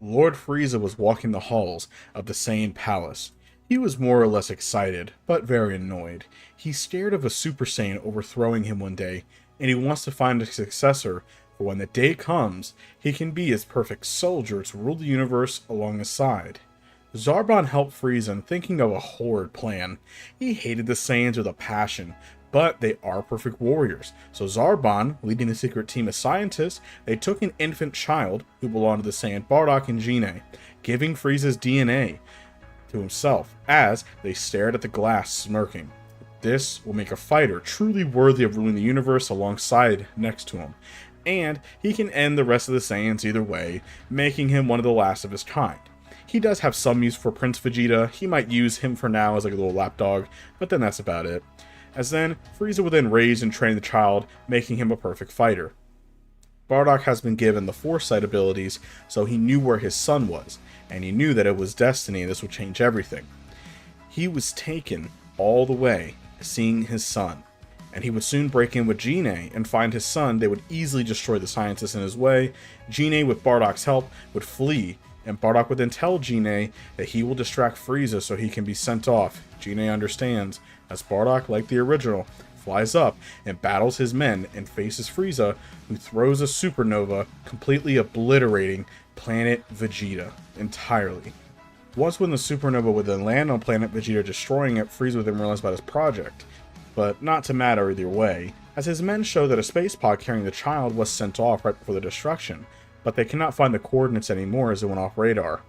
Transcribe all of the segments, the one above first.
Lord Frieza was walking the halls of the Saiyan palace. He was more or less excited, but very annoyed. He stared of a Super Saiyan overthrowing him one day, and he wants to find a successor, for when the day comes, he can be his perfect soldier to rule the universe along his side. Zarbon helped Frieza in thinking of a horrid plan. He hated the Saiyans with a passion, but they are perfect warriors. So Zarbon, leading the secret team of scientists, they took an infant child who belonged to the Saiyan Bardock and Gine, giving Frieza's DNA to himself as they stared at the glass smirking. This will make a fighter truly worthy of ruling the universe alongside next to him, and he can end the rest of the Saiyans either way, making him one of the last of his kind. He does have some use for Prince Vegeta. He might use him for now as like a little lapdog, but then that's about it. As then, Frieza would then raise and train the child, making him a perfect fighter. Bardock has been given the foresight abilities, so he knew where his son was, and he knew that it was destiny and this would change everything. He was taken all the way to seeing his son, and he would soon break in with Gine and find his son. They would easily destroy the scientists in his way. Gine, with Bardock's help, would flee, and Bardock would then tell Gine that he will distract Frieza so he can be sent off. Gine understands, as Bardock, like the original, flies up and battles his men and faces Frieza, who throws a supernova, completely obliterating planet Vegeta entirely. Once when the supernova would then land on planet Vegeta, destroying it, Frieza would then realize about his project. But not to matter either way, as his men show that a space pod carrying the child was sent off right before the destruction, but they cannot find the coordinates anymore as it went off radar.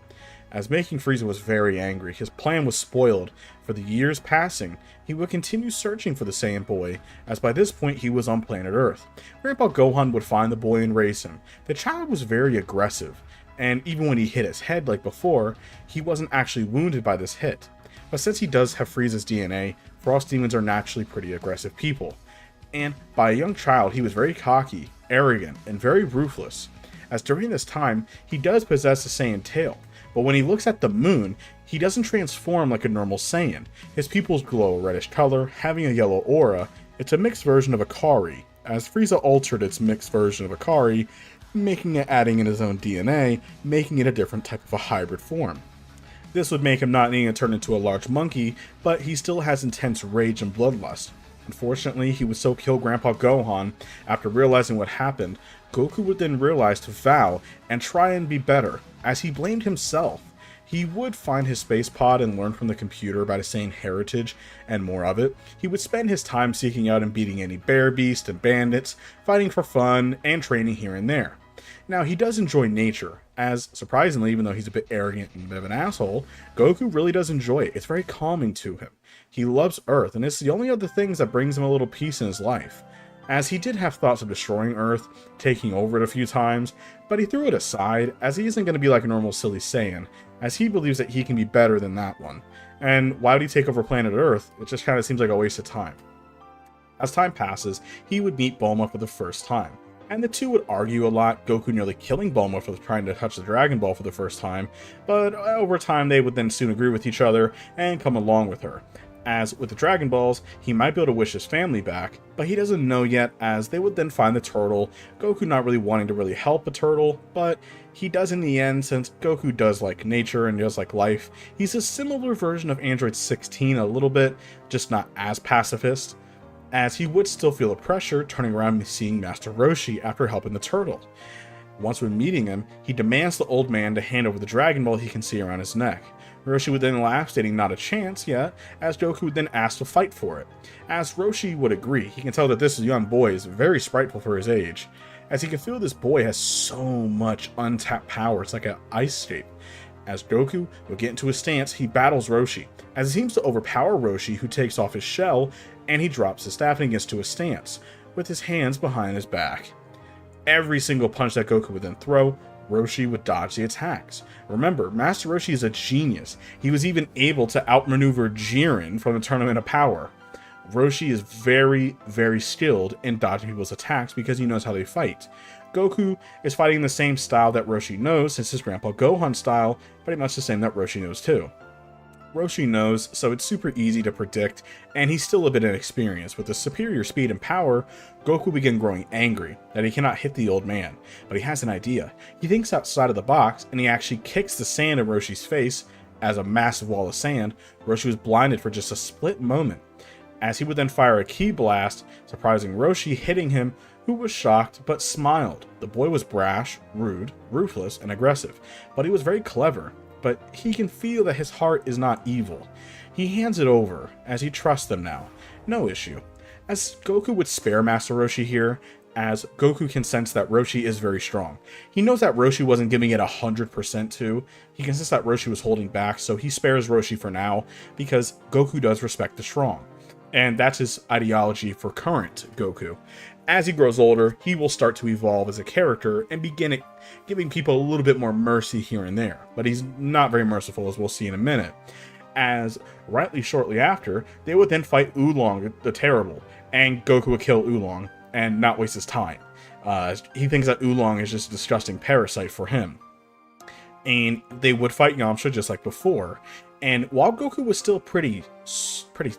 As making Frieza was very angry, his plan was spoiled. For the years passing, he would continue searching for the Saiyan boy, as by this point he was on planet Earth. Grandpa Gohan would find the boy and raise him. The child was very aggressive, and even when he hit his head like before, he wasn't actually wounded by this hit. But since he does have Frieza's DNA, Frost Demons are naturally pretty aggressive people. And by a young child, he was very cocky, arrogant, and very ruthless. As during this time, he does possess a Saiyan tail, but when he looks at the moon, he doesn't transform like a normal Saiyan. His pupils glow a reddish color, having a yellow aura. It's a mixed version of Akari, as Frieza altered its mixed version of Akari, making it adding in his own DNA, making it a different type of a hybrid form. This would make him not needing to turn into a large monkey, but he still has intense rage and bloodlust. Unfortunately, he would so kill Grandpa Gohan. After realizing what happened, Goku would then realize to vow and try and be better. As he blamed himself, he would find his space pod and learn from the computer about his Saiyan heritage and more of it. He would spend his time seeking out and beating any bear beast and bandits, fighting for fun, and training here and there. Now, he does enjoy nature, as, surprisingly, even though he's a bit arrogant and a bit of an asshole, Goku really does enjoy it. It's very calming to him. He loves Earth, and it's the only other things that brings him a little peace in his life. As he did have thoughts of destroying Earth, taking over it a few times, but he threw it aside, as he isn't going to be like a normal silly Saiyan, as he believes that he can be better than that one. And why would he take over planet Earth? It just kind of seems like a waste of time. As time passes, he would meet Bulma for the first time, and the two would argue a lot, Goku nearly killing Bulma for trying to touch the Dragon Ball for the first time, but over time they would then soon agree with each other and come along with her. As with the Dragon Balls, he might be able to wish his family back, but he doesn't know yet, as they would then find the turtle, Goku not really wanting to really help a turtle, but he does in the end, since Goku does like nature and does like life. He's a similar version of Android 16 a little bit, just not as pacifist, as he would still feel the pressure turning around and seeing Master Roshi after helping the turtle. Once when meeting him, he demands the old man to hand over the Dragon Ball he can see around his neck. Roshi would then laugh, stating not a chance yet, as Goku would then ask to fight for it. As Roshi would agree, he can tell that this young boy is very spiteful for his age, as he can feel this boy has so much untapped power, it's like an ice state. As Goku would get into his stance, he battles Roshi, as he seems to overpower Roshi, who takes off his shell, and he drops his staff and gets to a stance, with his hands behind his back. Every single punch that Goku would then throw, Roshi would dodge the attacks. Remember, Master Roshi is a genius. He was even able to outmaneuver Jiren from the Tournament of Power. Roshi is very, very skilled in dodging people's attacks because he knows how they fight. Goku is fighting the same style that Roshi knows, since his Grandpa Gohan style, pretty much the same that Roshi knows too. Roshi knows, so it's super easy to predict, and he's still a bit inexperienced. With his superior speed and power, Goku began growing angry that he cannot hit the old man, but he has an idea. He thinks outside of the box, and he actually kicks the sand in Roshi's face as a massive wall of sand. Roshi was blinded for just a split moment, as he would then fire a ki blast, surprising Roshi, hitting him, who was shocked but smiled. The boy was brash, rude, ruthless, and aggressive, but he was very clever. But he can feel that his heart is not evil. He hands it over, as he trusts them now. No issue. As Goku would spare Master Roshi here, as Goku can sense that Roshi is very strong. He knows that Roshi wasn't giving it 100% to. He can sense that Roshi was holding back, so he spares Roshi for now, because Goku does respect the strong. And that's his ideology for current Goku. As he grows older, he will start to evolve as a character and begin giving people a little bit more mercy here and there. But he's not very merciful, as we'll see in a minute. As rightly shortly after, they would then fight Oolong the Terrible, and Goku would kill Oolong and not waste his time. He thinks that Oolong is just a disgusting parasite for him. And they would fight Yamcha just like before. And while Goku was still pretty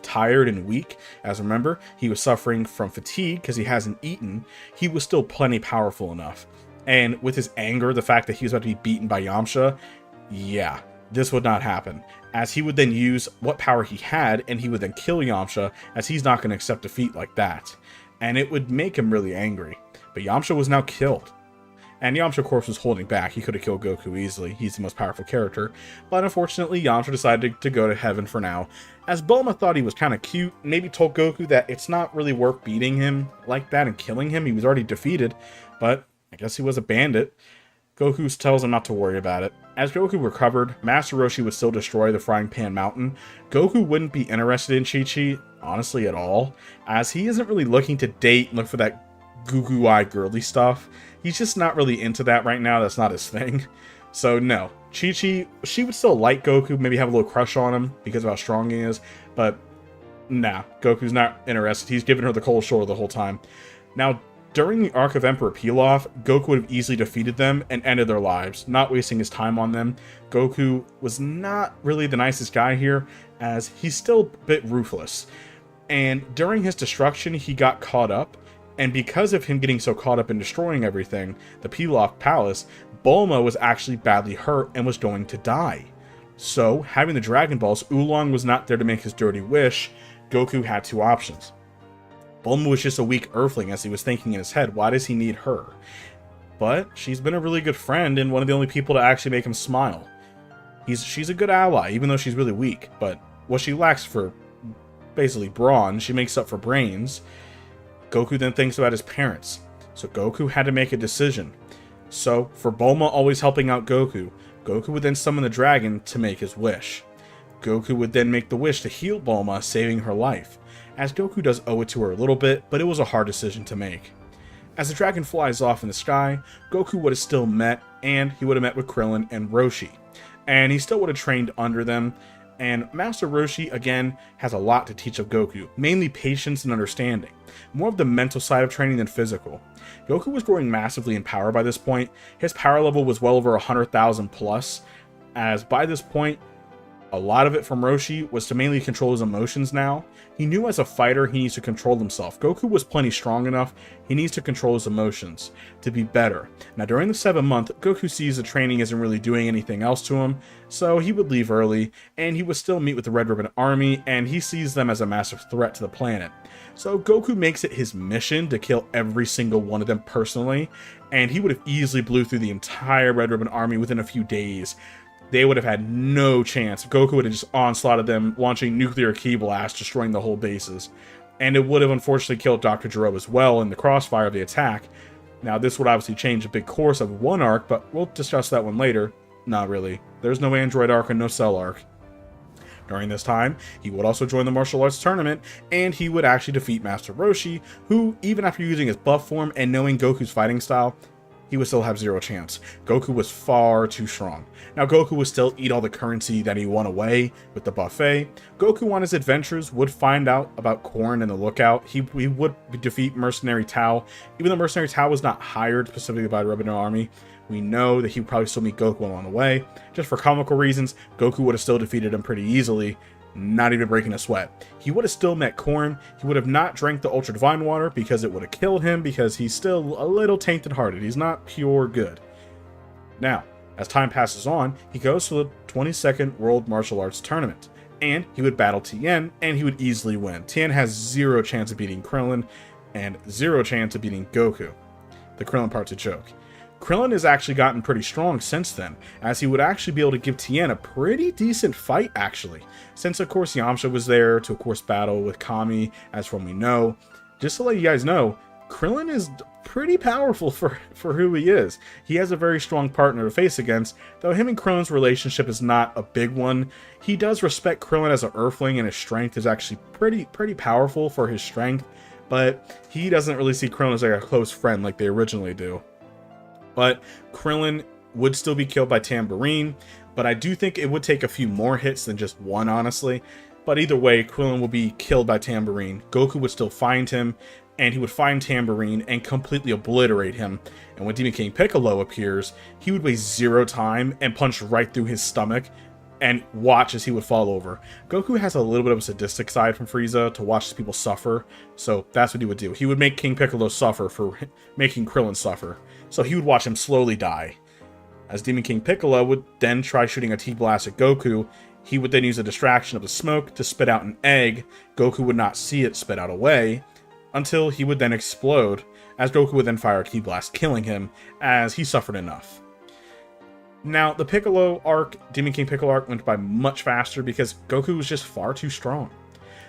tired and weak, as remember, he was suffering from fatigue because he hasn't eaten, he was still plenty powerful enough. And with his anger, the fact that he was about to be beaten by Yamcha, yeah, this would not happen. As he would then use what power he had, and he would then kill Yamcha, as he's not going to accept defeat like that. And it would make him really angry. But Yamcha was now killed. And Yamcha, of course, was holding back. He could have killed Goku easily. He's the most powerful character. But unfortunately, Yamcha decided to go to heaven for now. As Bulma thought he was kind of cute, maybe told Goku that it's not really worth beating him like that and killing him. He was already defeated. But I guess he was a bandit. Goku tells him not to worry about it. As Goku recovered, Master Roshi would still destroy the Frying Pan Mountain. Goku wouldn't be interested in Chi-Chi, honestly, at all. As he isn't really looking to date and look for that goo-goo-eyed girly stuff. He's just not really into that right now. That's not his thing. So no, Chi-Chi, she would still like Goku, maybe have a little crush on him because of how strong he is, but nah, Goku's not interested. He's giving her the cold shoulder the whole time. Now, during the arc of Emperor Pilaf, Goku would have easily defeated them and ended their lives, not wasting his time on them. Goku was not really the nicest guy here, as he's still a bit ruthless. And during his destruction, he got caught up. And because of him getting so caught up in destroying everything, the Pilaf Palace, Bulma was actually badly hurt and was going to die. So, having the Dragon Balls, Oolong was not there to make his dirty wish. Goku had two options. Bulma was just a weak earthling, as he was thinking in his head, why does he need her? But she's been a really good friend and one of the only people to actually make him smile. She's a good ally, even though she's really weak. But what she lacks for basically brawn, she makes up for brains. Goku then thinks about his parents, so Goku had to make a decision. So, for Bulma always helping out Goku, Goku would then summon the dragon to make his wish. Goku would then make the wish to heal Bulma, saving her life, as Goku does owe it to her a little bit, but it was a hard decision to make. As the dragon flies off in the sky, Goku would have still met, and he would have met with Krillin and Roshi, and he still would have trained under them. And Master Roshi, again, has a lot to teach of Goku, mainly patience and understanding. More of the mental side of training than physical. Goku was growing massively in power by this point. His power level was well over 100,000 plus, as by this point, a lot of it from Roshi was to mainly control his emotions now. He knew as a fighter he needs to control himself. Goku was plenty strong enough, he needs to control his emotions to be better. Now during the 7th month, Goku sees the training isn't really doing anything else to him, so he would leave early, and he would still meet with the Red Ribbon Army, and he sees them as a massive threat to the planet. So Goku makes it his mission to kill every single one of them personally, and he would have easily blew through the entire Red Ribbon Army within a few days. They would have had no chance. Goku would have just onslaughted them, launching nuclear ki blasts, destroying the whole bases. And it would have unfortunately killed Dr. Gero as well in the crossfire of the attack. Now, this would obviously change the big course of one arc, but we'll discuss that one later. Not really. There's no Android arc and no Cell arc. During this time, he would also join the martial arts tournament, and he would actually defeat Master Roshi, who, even after using his buff form and knowing Goku's fighting style, he would still have zero chance. Goku was far too strong. Now, Goku would still eat all the currency that he won away with the buffet. Goku on his adventures would find out about Korn and the Lookout. He would defeat Mercenary Tao. Even though Mercenary Tao was not hired specifically by the Rebel Army, we know that he would probably still meet Goku along the way. Just for comical reasons, Goku would have still defeated him pretty easily, not even breaking a sweat. He would have still met Korn. He would have not drank the Ultra Divine Water because it would have killed him, because he's still a little tainted hearted. He's not pure good. Now, as time passes on, he goes to the 22nd World Martial Arts Tournament, and he would battle Tien, and he would easily win. Tien has 0 chance of beating Krillin, and 0 chance of beating Goku. The Krillin part's a joke. Krillin has actually gotten pretty strong since then, as he would actually be able to give Tien a pretty decent fight, actually. Since, of course, Yamcha was there to, of course, battle with Kami, as from we know. Just to let you guys know, Krillin is pretty powerful for who he is. He has a very strong partner to face against, though him and Krillin's relationship is not a big one. He does respect Krillin as an Earthling, and his strength is actually pretty powerful for his strength, but he doesn't really see Krillin as like a close friend like they originally do. But Krillin would still be killed by Tambourine, but I do think it would take a few more hits than just one, honestly. But either way, Krillin will be killed by Tambourine. Goku would still find him, and he would find Tambourine and completely obliterate him. And when Demon King Piccolo appears, he would waste 0 time and punch right through his stomach, and watch as he would fall over. Goku has a little bit of a sadistic side from Frieza to watch people suffer, so that's what he would do. He would make King Piccolo suffer for making Krillin suffer, so he would watch him slowly die. As Demon King Piccolo would then try shooting a T-Blast at Goku, he would then use a distraction of the smoke to spit out an egg. Goku would not see it spit out away, until he would then explode, as Goku would then fire a T-Blast, killing him, as he suffered enough. Now, the Piccolo arc, Demon King Piccolo arc, went by much faster because Goku was just far too strong.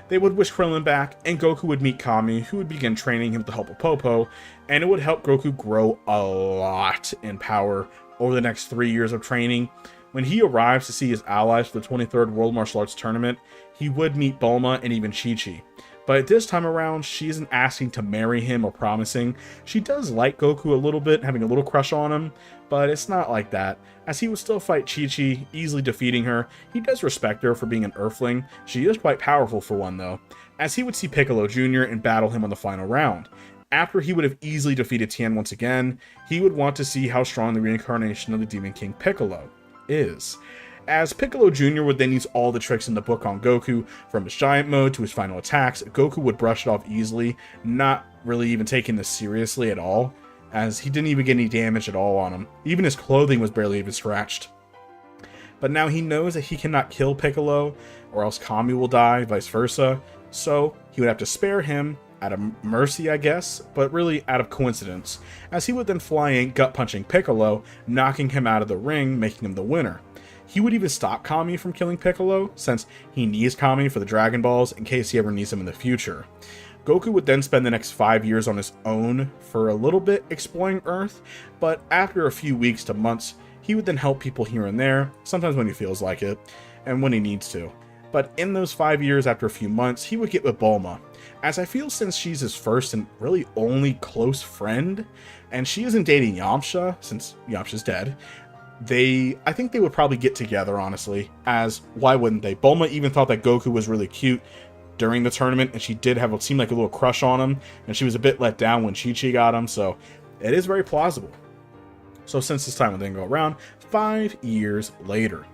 They would wish Krillin back, and Goku would meet Kami, who would begin training him with the help of Popo, and it would help Goku grow a lot in power over the next 3 years of training. When he arrives to see his allies for the 23rd World Martial Arts Tournament, he would meet Bulma and even Chi-Chi. But this time around, she isn't asking to marry him or promising. She does like Goku a little bit, having a little crush on him, but it's not like that, as he would still fight Chi-Chi, easily defeating her. He does respect her for being an Earthling. She is quite powerful for one, though, as he would see Piccolo Jr. and battle him on the final round. After he would have easily defeated Tien once again, he would want to see how strong the reincarnation of the Demon King Piccolo is. As Piccolo Jr. would then use all the tricks in the book on Goku, from his giant mode to his final attacks, Goku would brush it off easily, not really even taking this seriously at all, as he didn't even get any damage at all on him. Even his clothing was barely even scratched. But now he knows that he cannot kill Piccolo, or else Kami will die, vice versa, so he would have to spare him, out of mercy I guess, but really out of coincidence, as he would then fly in gut-punching Piccolo, knocking him out of the ring, making him the winner. He would even stop Kami from killing Piccolo, since he needs Kami for the Dragon Balls in case he ever needs them in the future. Goku would then spend the next 5 years on his own for a little bit exploring Earth, but after a few weeks to months, he would then help people here and there, sometimes when he feels like it, and when he needs to. But in those 5 years, after a few months, he would get with Bulma, as I feel since she's his first and really only close friend, and she isn't dating Yamcha, since Yamcha's dead, I think they would probably get together, honestly, as why wouldn't they? Bulma even thought that Goku was really cute during the tournament, and she did have what seemed like a little crush on him, and she was a bit let down when Chi-Chi got him, so it is very plausible. So since this time would then go around, 5 years later.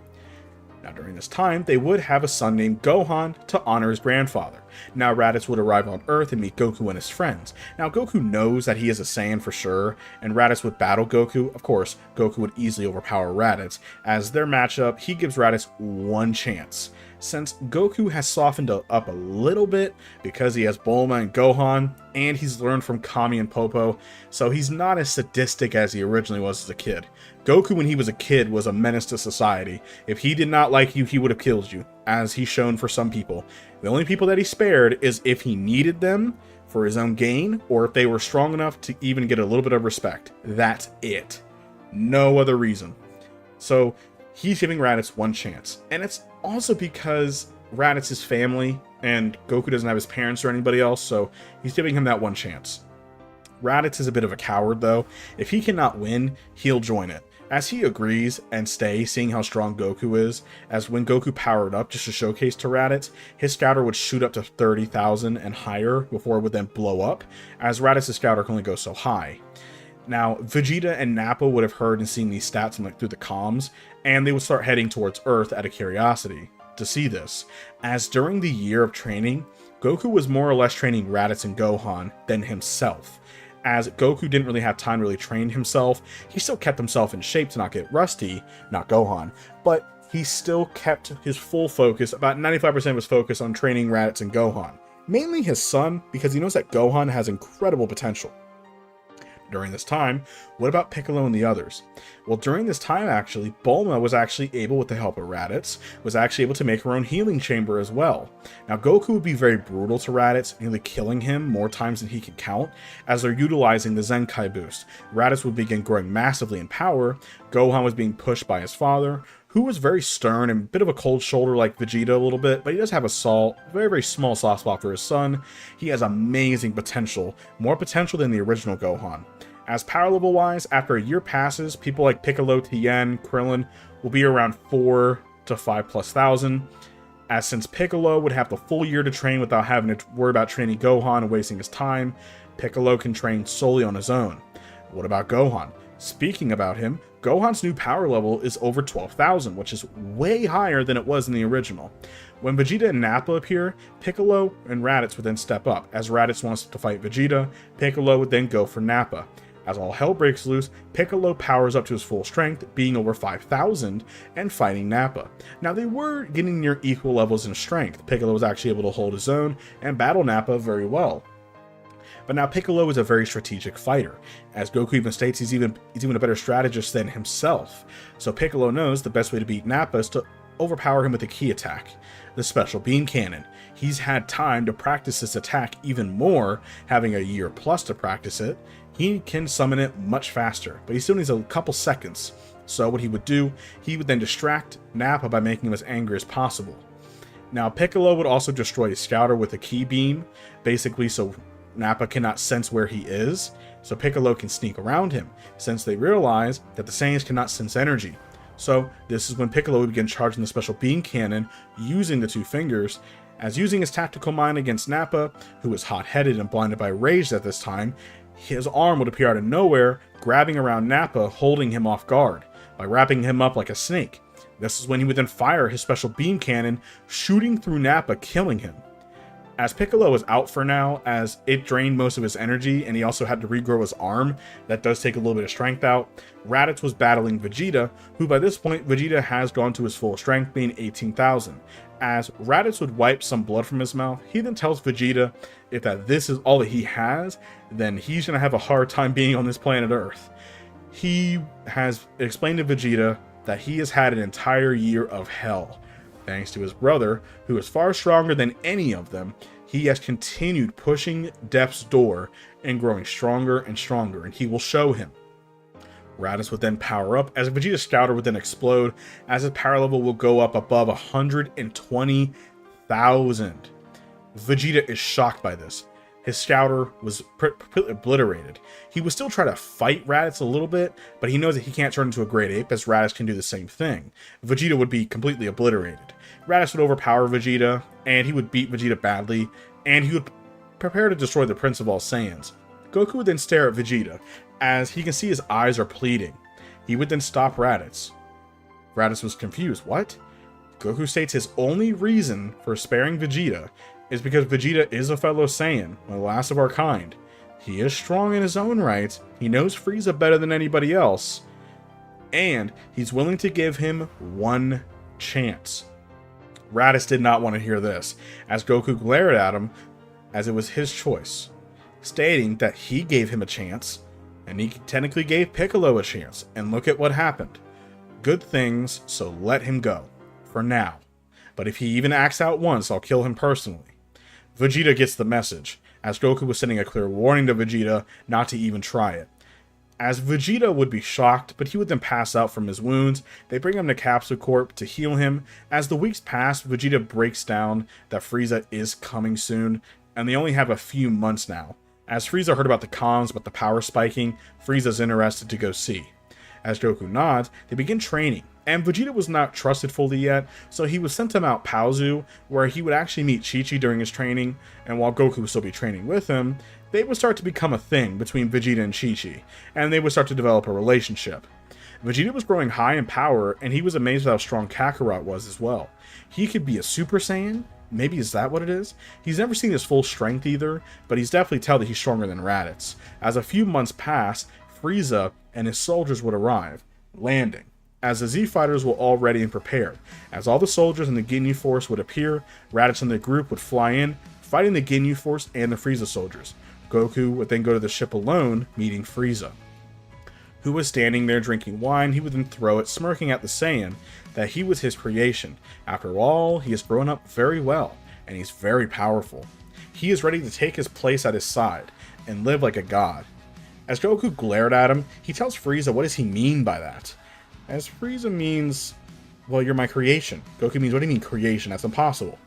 Now during this time, they would have a son named Gohan to honor his grandfather. Now Raditz would arrive on Earth and meet Goku and his friends. Now Goku knows that he is a Saiyan for sure, and Raditz would battle Goku. Of course, Goku would easily overpower Raditz. As their matchup, he gives Raditz one chance. Since Goku has softened up a little bit because he has Bulma and Gohan, and he's learned from Kami and Popo, so he's not as sadistic as he originally was as a kid. Goku, when he was a kid, was a menace to society. If he did not like you, he would have killed you, as he's shown for some people. The only people that he spared is if he needed them for his own gain, or if they were strong enough to even get a little bit of respect. That's it. No other reason. So he's giving Raditz one chance. And it's also because Raditz's family, and Goku doesn't have his parents or anybody else, so he's giving him that one chance. Raditz is a bit of a coward, though. If he cannot win, he'll join it, as he agrees and stays, seeing how strong Goku is, as when Goku powered up just to showcase to Raditz, his scouter would shoot up to 30,000 and higher before it would then blow up, as Raditz's scouter can only go so high. Now, Vegeta and Nappa would have heard and seen these stats through the comms, and they would start heading towards Earth out of curiosity to see this, as during the year of training, Goku was more or less training Raditz and Gohan than himself. As Goku didn't really have time to really train himself, he still kept himself in shape to not get rusty, not Gohan, but he still kept his full focus, about 95% of his focus, on training Raditz and Gohan. Mainly his son, because he knows that Gohan has incredible potential. During this time, what about Piccolo and the others? Well, during this time, actually, Bulma was actually able, with the help of Raditz, was actually able to make her own healing chamber as well. Now, Goku would be very brutal to Raditz, nearly killing him more times than he could count, as they're utilizing the Zenkai boost. Raditz would begin growing massively in power, Gohan was being pushed by his father, who was very stern and a bit of a cold shoulder like Vegeta a little bit, but he does have a very small soft spot for his son. He has amazing potential, more potential than the original Gohan. As power level wise, after a year passes, people like Piccolo, Tien, Krillin will be around 4 to 5+ thousand. As since Piccolo would have the full year to train without having to worry about training Gohan and wasting his time, Piccolo can train solely on his own. What about Gohan? Speaking about him, Gohan's new power level is over 12,000, which is way higher than it was in the original. When Vegeta and Nappa appear, Piccolo and Raditz would then step up. As Raditz wants to fight Vegeta, Piccolo would then go for Nappa. As all hell breaks loose, Piccolo powers up to his full strength, being over 5,000, and fighting Nappa. Now, they were getting near equal levels in strength. Piccolo was actually able to hold his own and battle Nappa very well. But now Piccolo is a very strategic fighter. As Goku even states, he's even a better strategist than himself. So Piccolo knows the best way to beat Nappa is to overpower him with a key attack, the Special Beam Cannon. He's had time to practice this attack even more, having a year plus to practice it. He can summon it much faster, but he still needs a couple seconds. So what he would do, he would then distract Nappa by making him as angry as possible. Now Piccolo would also destroy his scouter with a key beam, basically so Nappa cannot sense where he is, so Piccolo can sneak around him, since they realize that the Saiyans cannot sense energy. So this is when Piccolo would begin charging the Special Beam Cannon using the two fingers, as using his tactical mind against Nappa, who was hot-headed and blinded by rage at this time, his arm would appear out of nowhere, grabbing around Nappa, holding him off guard, by wrapping him up like a snake. This is when he would then fire his Special Beam Cannon, shooting through Nappa, killing him. As Piccolo was out for now, as it drained most of his energy and he also had to regrow his arm, that does take a little bit of strength out, Raditz was battling Vegeta, who by this point Vegeta has gone to his full strength, being 18,000. As Raditz would wipe some blood from his mouth, he then tells Vegeta if this is all that he has, then he's going to have a hard time being on this planet Earth. He has explained to Vegeta that he has had an entire year of hell. Thanks to his brother, who is far stronger than any of them, he has continued pushing Death's door and growing stronger and stronger, and he will show him. Raditz would then power up, as Vegeta's scouter would then explode, as his power level will go up above 120,000. Vegeta is shocked by this. His scouter was completely obliterated. He would still try to fight Raditz a little bit, but he knows that he can't turn into a great ape, as Raditz can do the same thing. Vegeta would be completely obliterated. Raditz would overpower Vegeta, and he would beat Vegeta badly, and he would prepare to destroy the Prince of all Saiyans. Goku would then stare at Vegeta, as he can see his eyes are pleading. He would then stop Raditz. Raditz was confused. What? Goku states his only reason for sparing Vegeta is because Vegeta is a fellow Saiyan, the last of our kind. He is strong in his own right, he knows Frieza better than anybody else, and he's willing to give him one chance. Raditz did not want to hear this, as Goku glared at him as it was his choice, stating that he gave him a chance, and he technically gave Piccolo a chance, and look at what happened. Good things, so let him go. For now. But if he even acts out once, I'll kill him personally. Vegeta gets the message, as Goku was sending a clear warning to Vegeta not to even try it. As Vegeta would be shocked, but he would then pass out from his wounds, they bring him to Capsule Corp to heal him. As the weeks pass, Vegeta breaks down that Frieza is coming soon, and they only have a few months now. As Frieza heard about the comms about the power spiking, Frieza's interested to go see. As Goku nods, they begin training, and Vegeta was not trusted fully yet, so he was sent to Mount Paozu, where he would actually meet Chi-Chi during his training, and while Goku would still be training with him, they would start to become a thing between Vegeta and Chi-Chi, and they would start to develop a relationship. Vegeta was growing high in power, and he was amazed at how strong Kakarot was as well. He could be a Super Saiyan. Maybe is that what it is? He's never seen his full strength either, but he's definitely tell that he's stronger than Raditz. As a few months passed, Frieza and his soldiers would arrive, landing, as the Z-Fighters were all ready and prepared. As all the soldiers in the Ginyu Force would appear, Raditz and the group would fly in, fighting the Ginyu Force and the Frieza soldiers. Goku would then go to the ship alone, meeting Frieza, who was standing there drinking wine. He would then throw it, smirking at the Saiyan, that he was his creation. After all, he has grown up very well, and he's very powerful. He is ready to take his place at his side, and live like a god. As Goku glared at him, he tells Frieza what does he mean by that. As Frieza means, well, you're my creation. Goku means, what do you mean creation? That's impossible.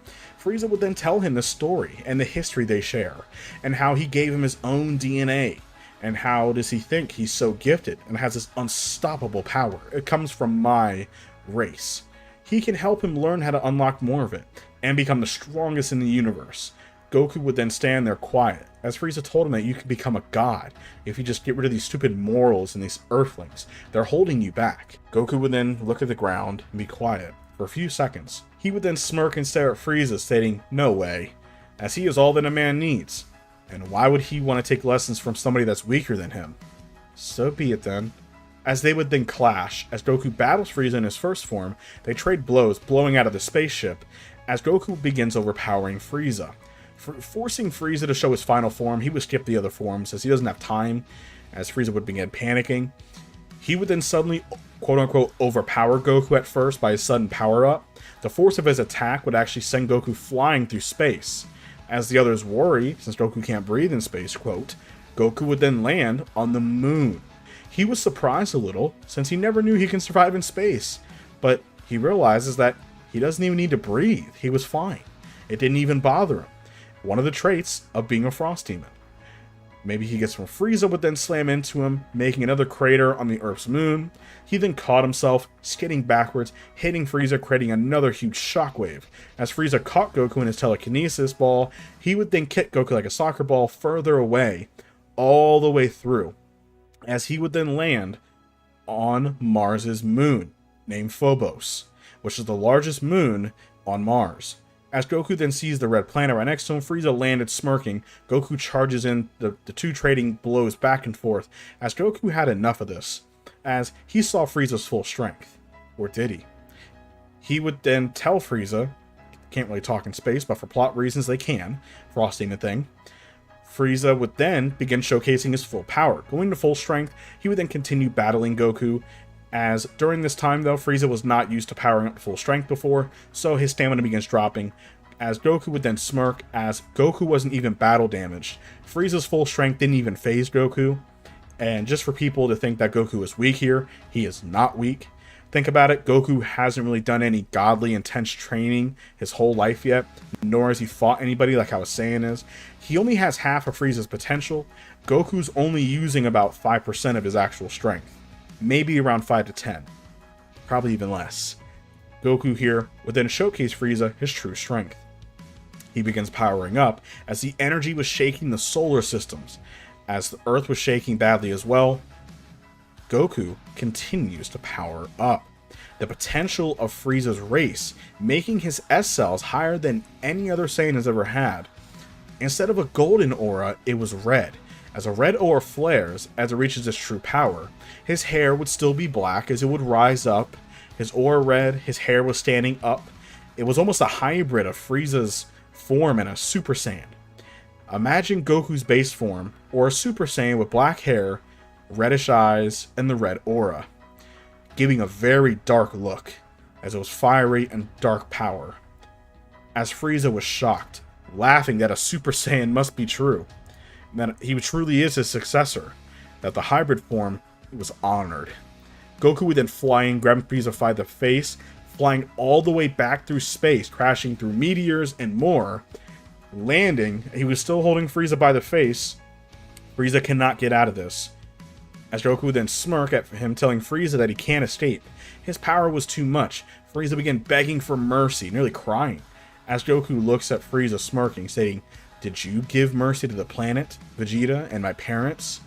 Frieza would then tell him the story, and the history they share, and how he gave him his own DNA. And how does he think he's so gifted and has this unstoppable power? It comes from my race. He can help him learn how to unlock more of it and become the strongest in the universe. Goku would then stand there quiet, as Frieza told him that you can become a god if you just get rid of these stupid morals and these earthlings. They're holding you back. Goku would then look at the ground and be quiet for a few seconds. He would then smirk and stare at Frieza, stating, "No way," as he is all that a man needs. And why would he want to take lessons from somebody that's weaker than him? So be it then. As they would then clash, as Goku battles Frieza in his first form, they trade blows, blowing out of the spaceship, as Goku begins overpowering Frieza. Forcing Frieza to show his final form, he would skip the other forms, as he doesn't have time, as Frieza would begin panicking. He would then suddenly, quote-unquote, overpower Goku at first by his sudden power-up. The force of his attack would actually send Goku flying through space. As the others worry, since Goku can't breathe in space, quote, Goku would then land on the moon. He was surprised a little, since he never knew he can survive in space. But he realizes that he doesn't even need to breathe. He was fine. It didn't even bother him. One of the traits of being a Frost Demon. Maybe he gets from Frieza would then slam into him, making another crater on the Earth's moon. He then caught himself, skidding backwards, hitting Frieza, creating another huge shockwave. As Frieza caught Goku in his telekinesis ball, he would then kick Goku like a soccer ball further away, all the way through, as he would then land on Mars's moon, named Phobos, which is the largest moon on Mars. As Goku then sees the red planet right next to him, Frieza landed smirking. Goku charges in, the two trading blows back and forth, as Goku had enough of this, as he saw Frieza's full strength. Or did he? He would then tell Frieza, can't really talk in space, but for plot reasons they can, frosting the thing. Frieza would then begin showcasing his full power. Going to full strength, he would then continue battling Goku, as during this time though, Frieza was not used to powering up to full strength before, so his stamina begins dropping, as Goku would then smirk, as Goku wasn't even battle damaged. Frieza's full strength didn't even phase Goku, and just for people to think that Goku is weak here, he is not weak. Think about it, Goku hasn't really done any godly intense training his whole life yet, nor has he fought anybody like how a Saiyan is. He only has half of Frieza's potential. Goku's only using about 5% of his actual strength. Maybe around 5 to 10. Probably even less. Goku here would then showcase Frieza his true strength. He begins powering up as the energy was shaking the solar systems. As the Earth was shaking badly as well, Goku continues to power up. The potential of Frieza's race, making his S cells higher than any other Saiyan has ever had. Instead of a golden aura, it was red. As a red aura flares as it reaches its true power, his hair would still be black as it would rise up. His aura red, his hair was standing up. It was almost a hybrid of Frieza's form and a Super Saiyan. Imagine Goku's base form, or a Super Saiyan with black hair, reddish eyes, and the red aura, giving a very dark look, as it was fiery and dark power. As Frieza was shocked, laughing that a Super Saiyan must be true, that he truly is his successor, that the hybrid form was honored. Goku would then fly in, grab Frieza by the face, flying all the way back through space, crashing through meteors and more. Landing, he was still holding Frieza by the face. Frieza cannot get out of this. As Goku would then smirk at him, telling Frieza that he can't escape. His power was too much. Frieza began begging for mercy, nearly crying. As Goku looks at Frieza smirking, stating, Did you give mercy to the planet, Vegeta, and my parents?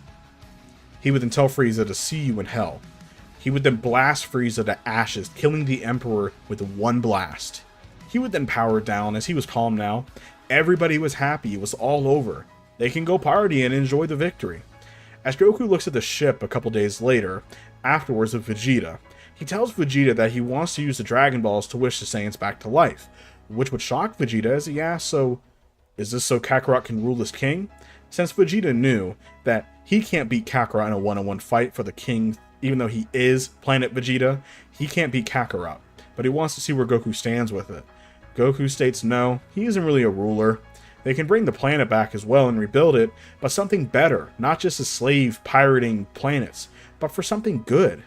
He would then tell Frieza to see you in hell. He would then blast Frieza to ashes, killing the Emperor with one blast. He would then power down as he was calm now. Everybody was happy, it was all over. They can go party and enjoy the victory. As Goku looks at the ship a couple days later, afterwards with Vegeta, he tells Vegeta that he wants to use the Dragon Balls to wish the Saiyans back to life, which would shock Vegeta as he asks, so, is this so Kakarot can rule as king? Since Vegeta knew that he can't beat Kakarot in a one-on-one fight for the king, even though he is Planet Vegeta, he can't beat Kakarot, but he wants to see where Goku stands with it. Goku states no, he isn't really a ruler. They can bring the planet back as well and rebuild it, but something better, not just a slave pirating planets, but for something good.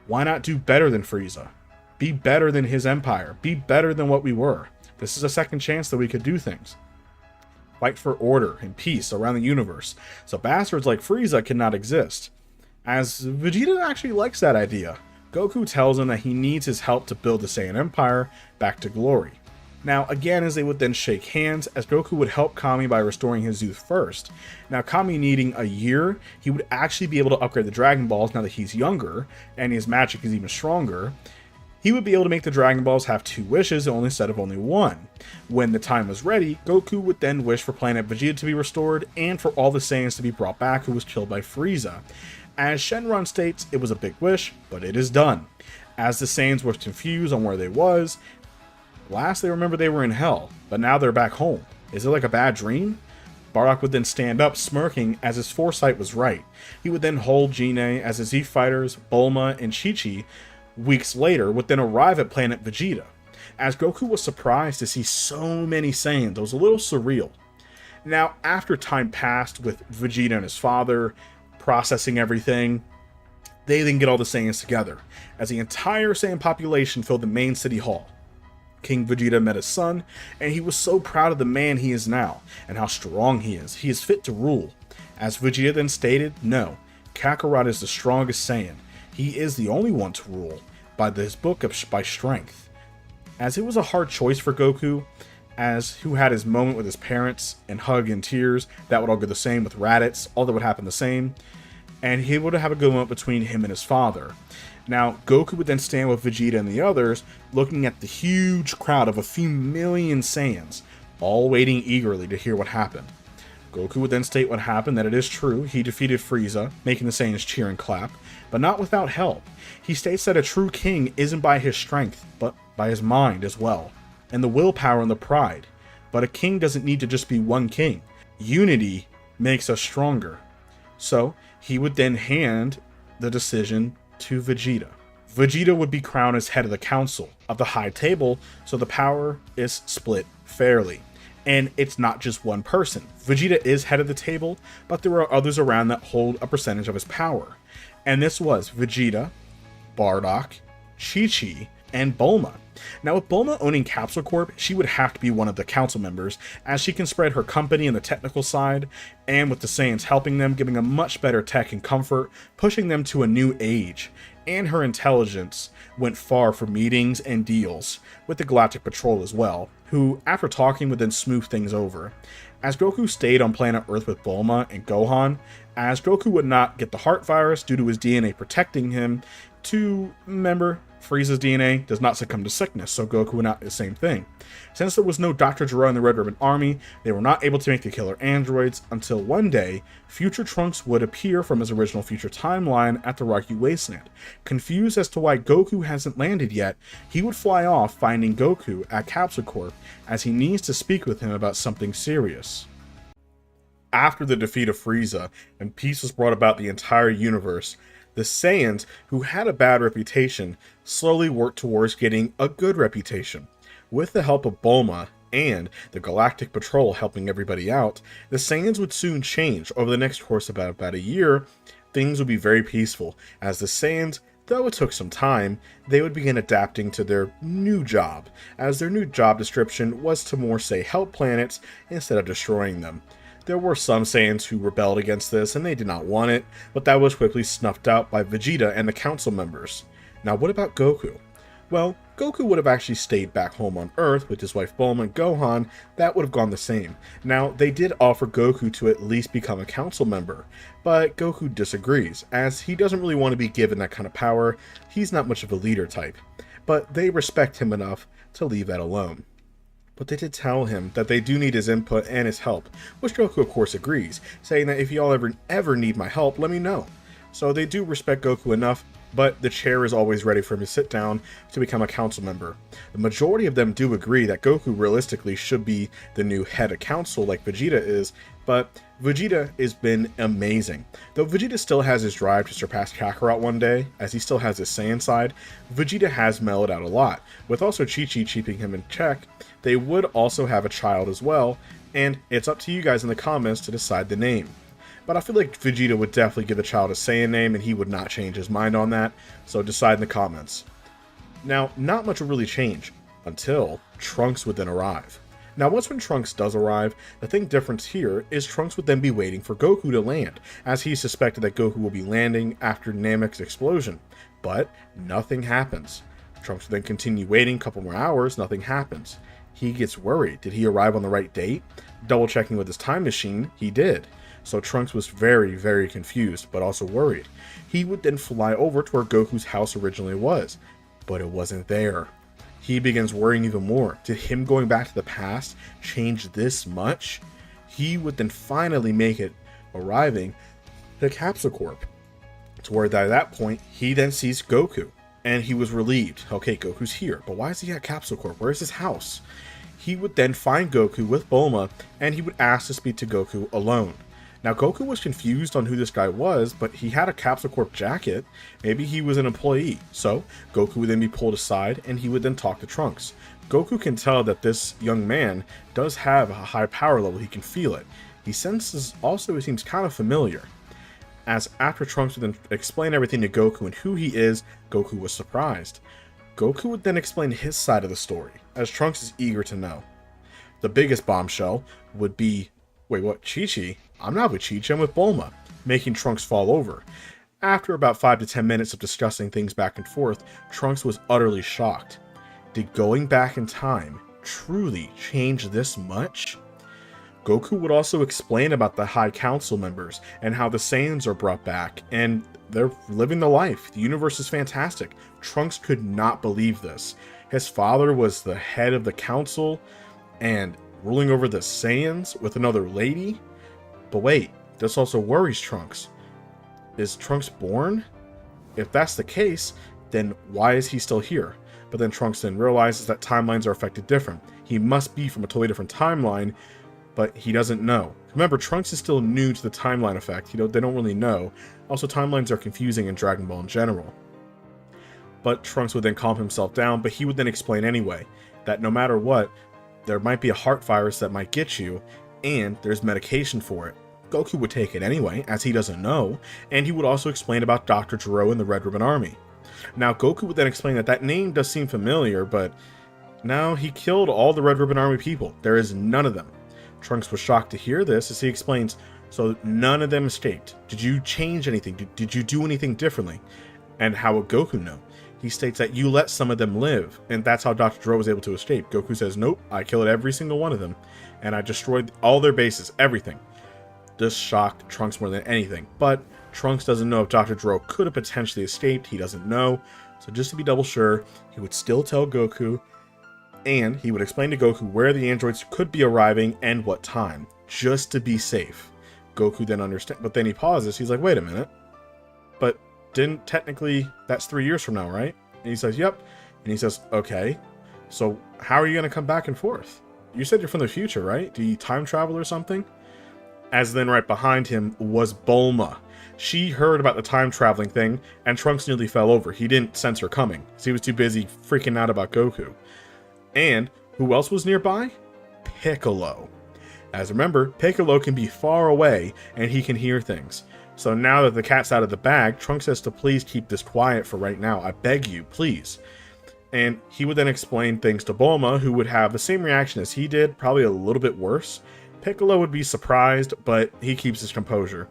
Why not do better than Frieza? Be better than his empire. Be better than what we were. This is a second chance that we could do things. Fight for order and peace around the universe, so bastards like Frieza cannot exist. As Vegeta actually likes that idea, Goku tells him that he needs his help to build the Saiyan Empire back to glory. Now, again, as they would then shake hands, as Goku would help Kami by restoring his youth first. Now, Kami needing a year, he would actually be able to upgrade the Dragon Balls now that he's younger, and his magic is even stronger. He would be able to make the Dragon Balls have 2 wishes instead of only 1. When the time was ready, Goku would then wish for Planet Vegeta to be restored, and for all the Saiyans to be brought back who was killed by Frieza. As Shenron states, it was a big wish, but it is done. As the Saiyans were confused on where they was, last they remember they were in hell, but now they're back home. Is it like a bad dream? Bardock would then stand up, smirking, as his foresight was right. He would then hold Gine as the Z Fighters, Bulma, and Chi-Chi, weeks later, would then arrive at Planet Vegeta. As Goku was surprised to see so many Saiyans, it was a little surreal. Now, after time passed with Vegeta and his father, processing everything, they then get all the Saiyans together, as the entire Saiyan population filled the main city hall. King Vegeta met his son, and he was so proud of the man he is now, and how strong he is. He is fit to rule. As Vegeta then stated, no, Kakarot is the strongest Saiyan. He is the only one to rule, by this book by strength. As it was a hard choice for Goku, as who had his moment with his parents, and hug and tears, that would all go the same with Raditz, all that would happen the same, and he would have a good moment between him and his father. Now, Goku would then stand with Vegeta and the others, looking at the huge crowd of a few million Saiyans, all waiting eagerly to hear what happened. Goku would then state what happened, that it is true, he defeated Frieza, making the Saiyans cheer and clap, but not without help. He states that a true king isn't by his strength, but by his mind as well, and the willpower and the pride. But a king doesn't need to just be one king. Unity makes us stronger. So, he would then hand the decision to Vegeta. Vegeta would be crowned as head of the council of the high table, so the power is split fairly. And it's not just one person. Vegeta is head of the table, but there are others around that hold a percentage of his power. And this was Vegeta, Bardock, Chi-Chi, and Bulma. Now, with Bulma owning Capsule Corp, she would have to be one of the council members, as she can spread her company in the technical side, and with the Saiyans helping them, giving them much better tech and comfort, pushing them to a new age. And her intelligence went far for meetings and deals, with the Galactic Patrol as well, who, after talking, would then smooth things over. As Goku stayed on planet Earth with Bulma and Gohan, as Goku would not get the heart virus due to his DNA protecting him, to remember, Frieza's DNA does not succumb to sickness, so Goku would not do the same thing. Since there was no Dr. Gero in the Red Ribbon Army, they were not able to make the killer androids until one day, future Trunks would appear from his original future timeline at the Rocky Wasteland. Confused as to why Goku hasn't landed yet, he would fly off finding Goku at Capsule Corp as he needs to speak with him about something serious. After the defeat of Frieza and peace was brought about the entire universe, the Saiyans, who had a bad reputation, slowly worked towards getting a good reputation. With the help of Bulma and the Galactic Patrol helping everybody out, the Saiyans would soon change. Over the next course of about a year, things would be very peaceful, as the Saiyans, though it took some time, they would begin adapting to their new job, as their new job description was to more say help planets instead of destroying them. There were some Saiyans who rebelled against this, and they did not want it, but that was quickly snuffed out by Vegeta and the council members. Now, what about Goku? Well, Goku would have actually stayed back home on Earth with his wife Bulma and Gohan. That would have gone the same. Now, they did offer Goku to at least become a council member, but Goku disagrees, as he doesn't really want to be given that kind of power. He's not much of a leader type, but they respect him enough to leave that alone. But they did tell him that they do need his input and his help, which Goku of course agrees, saying that if y'all ever need my help, let me know. So they do respect Goku enough, but the chair is always ready for him to sit down to become a council member. The majority of them do agree that Goku realistically should be the new head of council like Vegeta is, but Vegeta has been amazing. Though Vegeta still has his drive to surpass Kakarot one day, as he still has his Saiyan side, Vegeta has mellowed out a lot, with also Chi-Chi keeping him in check. They would also have a child as well, and it's up to you guys in the comments to decide the name. But I feel like Vegeta would definitely give the child a Saiyan name, and he would not change his mind on that, so decide in the comments. Now, not much will really change, until Trunks would then arrive. Now, once when Trunks does arrive, the thing difference here is Trunks would then be waiting for Goku to land, as he suspected that Goku will be landing after Namek's explosion. But nothing happens. Trunks would then continue waiting a couple more hours, nothing happens. He gets worried. Did he arrive on the right date? Double checking with his time machine, he did. So Trunks was very, very confused, but also worried. He would then fly over to where Goku's house originally was, but it wasn't there. He begins worrying even more. Did him going back to the past change this much? He would then finally make it, arriving to Capsule Corp. To where at that point, he then sees Goku, and he was relieved. Okay, Goku's here, but why is he at Capsule Corp? Where's his house? He would then find Goku with Bulma, and he would ask to speak to Goku alone. Now, Goku was confused on who this guy was, but he had a Capsule Corp jacket. Maybe he was an employee. So, Goku would then be pulled aside, and he would then talk to Trunks. Goku can tell that this young man does have a high power level. He can feel it. He senses also he seems kind of familiar. As after Trunks would then explain everything to Goku and who he is, Goku was surprised. Goku would then explain his side of the story, as Trunks is eager to know. The biggest bombshell would be, wait, what, Chi-Chi? I'm not with Chi-Chi, I'm with Bulma, making Trunks fall over. After about 5 to 10 minutes of discussing things back and forth, Trunks was utterly shocked. Did going back in time truly change this much? Goku would also explain about the High Council members and how the Saiyans are brought back, and they're living the life. The universe is fantastic. Trunks could not believe this. His father was the head of the council, and ruling over the Saiyans with another lady? But wait, this also worries Trunks. Is Trunks born? If that's the case, then why is he still here? But then Trunks then realizes that timelines are affected different. He must be from a totally different timeline, but he doesn't know. Remember, Trunks is still new to the timeline effect. They don't really know. Also, timelines are confusing in Dragon Ball in general. But Trunks would then calm himself down, but he would then explain anyway, that no matter what, there might be a heart virus that might get you, and there's medication for it. Goku would take it anyway, as he doesn't know, and he would also explain about Dr. Gero and the Red Ribbon Army. Now, Goku would then explain that name does seem familiar, but now he killed all the Red Ribbon Army people. There is none of them. Trunks was shocked to hear this, as he explains, so none of them escaped. Did you change anything? Did you do anything differently? And how would Goku know? He states that you let some of them live, and that's how Dr. Gero was able to escape. Goku says, nope, I killed every single one of them, and I destroyed all their bases, everything. This shocked Trunks more than anything, but Trunks doesn't know if Dr. Gero could have potentially escaped. He doesn't know, so just to be double sure, he would still tell Goku, and he would explain to Goku where the androids could be arriving and what time, just to be safe. Goku then understands, but then he pauses. He's like, wait a minute, but didn't technically, that's 3 years from now, right? And he says, yep. And he says, okay, so how are you going to come back and forth? You said you're from the future, right? Do you time travel or something? As then right behind him was Bulma. She heard about the time traveling thing, and Trunks nearly fell over. He didn't sense her coming, because he was too busy freaking out about Goku. And who else was nearby? Piccolo. As remember, Piccolo can be far away, and he can hear things. So now that the cat's out of the bag, Trunks says to please keep this quiet for right now. I beg you, please. And he would then explain things to Bulma, who would have the same reaction as he did, probably a little bit worse. Piccolo would be surprised, but he keeps his composure.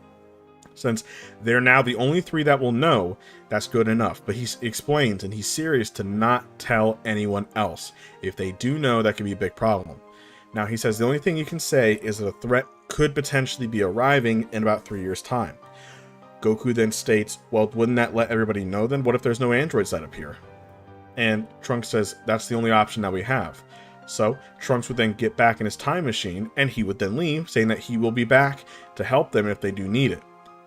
Since they're now the only 3 that will know, that's good enough. But he explains, and he's serious, to not tell anyone else. If they do know, that could be a big problem. Now, he says the only thing you can say is that a threat could potentially be arriving in about 3 years' time. Goku then states, well, wouldn't that let everybody know then? What if there's no androids that appear? And Trunks says, that's the only option that we have. So, Trunks would then get back in his time machine, and he would then leave, saying that he will be back to help them if they do need it.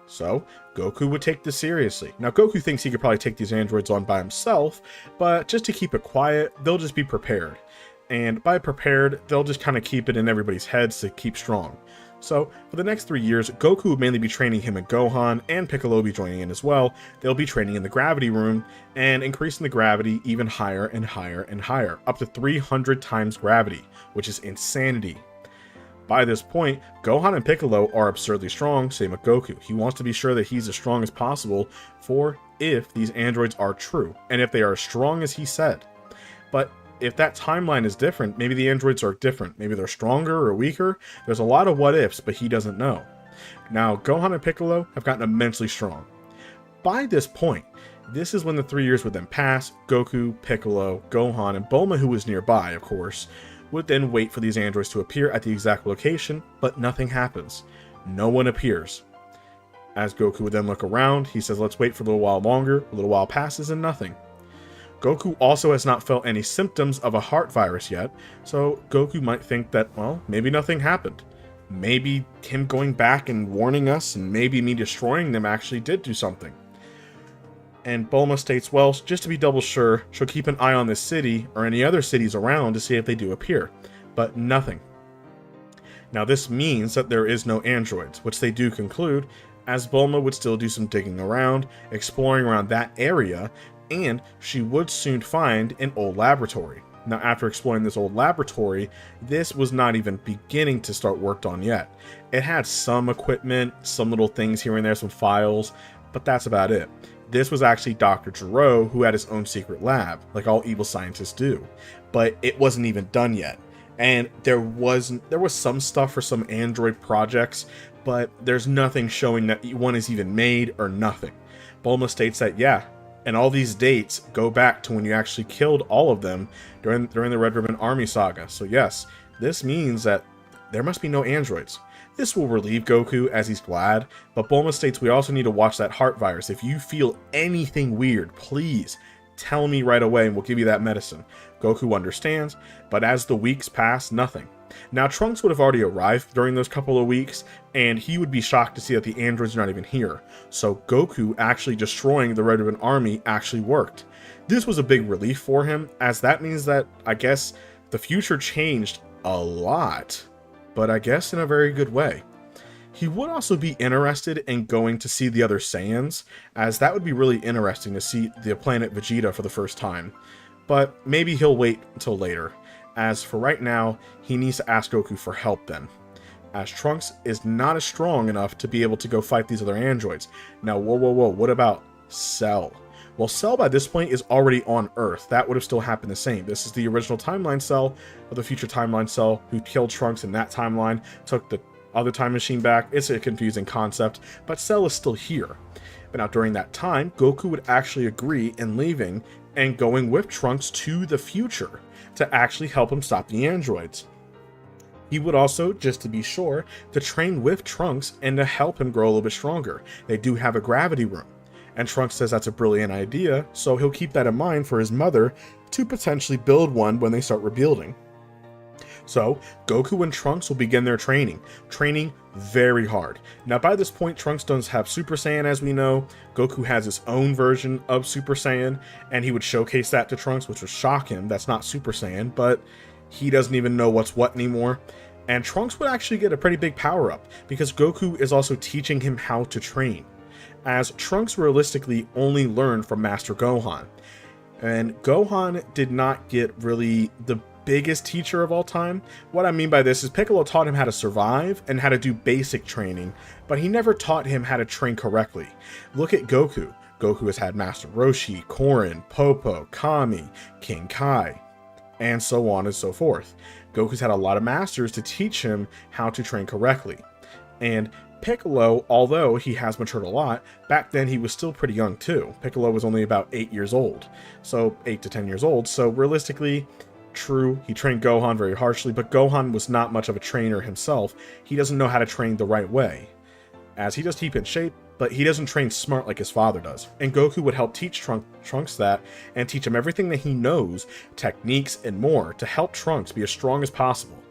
So, Goku would take this seriously. Now, Goku thinks he could probably take these androids on by himself, but just to keep it quiet, they'll just be prepared. And by prepared, they'll just kind of keep it in everybody's heads to keep strong. So, for the next 3 years, Goku will mainly be training him and Gohan, and Piccolo will be joining in as well. They'll be training in the gravity room, and increasing the gravity even higher and higher and higher, up to 300 times gravity, which is insanity. By this point, Gohan and Piccolo are absurdly strong, same with Goku. He wants to be sure that he's as strong as possible for if these androids are true, and if they are as strong as he said. But if that timeline is different, maybe the androids are different. Maybe they're stronger or weaker. There's a lot of what ifs, but he doesn't know. Now, Gohan and Piccolo have gotten immensely strong. By this point, this is when the 3 years would then pass. Goku, Piccolo, Gohan, and Bulma, who was nearby, of course, would then wait for these androids to appear at the exact location, but nothing happens. No one appears. As Goku would then look around, he says, let's wait for a little while longer. A little while passes and nothing. Goku also has not felt any symptoms of a heart virus yet, so Goku might think that, well, maybe nothing happened. Maybe him going back and warning us, and maybe me destroying them actually did do something. And Bulma states, well, just to be double sure, she'll keep an eye on this city, or any other cities around, to see if they do appear. But nothing. Now this means that there is no androids, which they do conclude, as Bulma would still do some digging around, exploring around that area, and she would soon find an old laboratory. Now, after exploring this old laboratory, this was not even beginning to start worked on yet. It had some equipment, some little things here and there, some files, but that's about it. This was actually Dr. Gero, who had his own secret lab, like all evil scientists do. But it wasn't even done yet. And there was some stuff for some android projects, but there's nothing showing that one is even made or nothing. Bulma states that, yeah, and all these dates go back to when you actually killed all of them during the Red Ribbon Army saga. So yes, this means that there must be no androids. This will relieve Goku, as he's glad, but Bulma states we also need to watch that heart virus. If you feel anything weird, please tell me right away and we'll give you that medicine. Goku understands, but as the weeks pass, nothing. Now, Trunks would have already arrived during those couple of weeks, and he would be shocked to see that the androids are not even here. So Goku actually destroying the Red Ribbon Army actually worked. This was a big relief for him, as that means that, I guess, the future changed a lot, but I guess in a very good way. He would also be interested in going to see the other Saiyans, as that would be really interesting to see the planet Vegeta for the first time. But maybe he'll wait until later, as for right now, he needs to ask Goku for help then, as Trunks is not as strong enough to be able to go fight these other androids. Now, whoa, what about Cell? Well, Cell by this point is already on Earth. That would have still happened the same. This is the original timeline Cell, or the future timeline Cell, who killed Trunks in that timeline, took the other time machine back. It's a confusing concept, but Cell is still here. But now during that time, Goku would actually agree in leaving and going with Trunks to the future to actually help him stop the androids. He would also, just to be sure, to train with Trunks and to help him grow a little bit stronger. They do have a gravity room, and Trunks says that's a brilliant idea, so he'll keep that in mind for his mother to potentially build one when they start rebuilding. So, Goku and Trunks will begin their training very hard. Now, by this point, Trunks does have Super Saiyan, as we know. Goku has his own version of Super Saiyan, and he would showcase that to Trunks, which would shock him. That's not Super Saiyan, but he doesn't even know what's what anymore. And Trunks would actually get a pretty big power-up, because Goku is also teaching him how to train, as Trunks realistically only learned from Master Gohan. And Gohan did not get really the biggest teacher of all time. What I mean by this is Piccolo taught him how to survive and how to do basic training, but he never taught him how to train correctly. Look at Goku. Goku has had Master Roshi, Korin, Popo, Kami, King Kai, and so on and so forth. Goku's had a lot of masters to teach him how to train correctly. And Piccolo, although he has matured a lot, back then he was still pretty young too. Piccolo was only about 8 years old, so 8 to 10 years old, so realistically, true, he trained Gohan very harshly, but Gohan was not much of a trainer himself. He doesn't know how to train the right way, as he does keep in shape, but he doesn't train smart like his father does. And Goku would help teach Trunks that, and teach him everything that he knows, techniques, and more, to help Trunks be as strong as possible.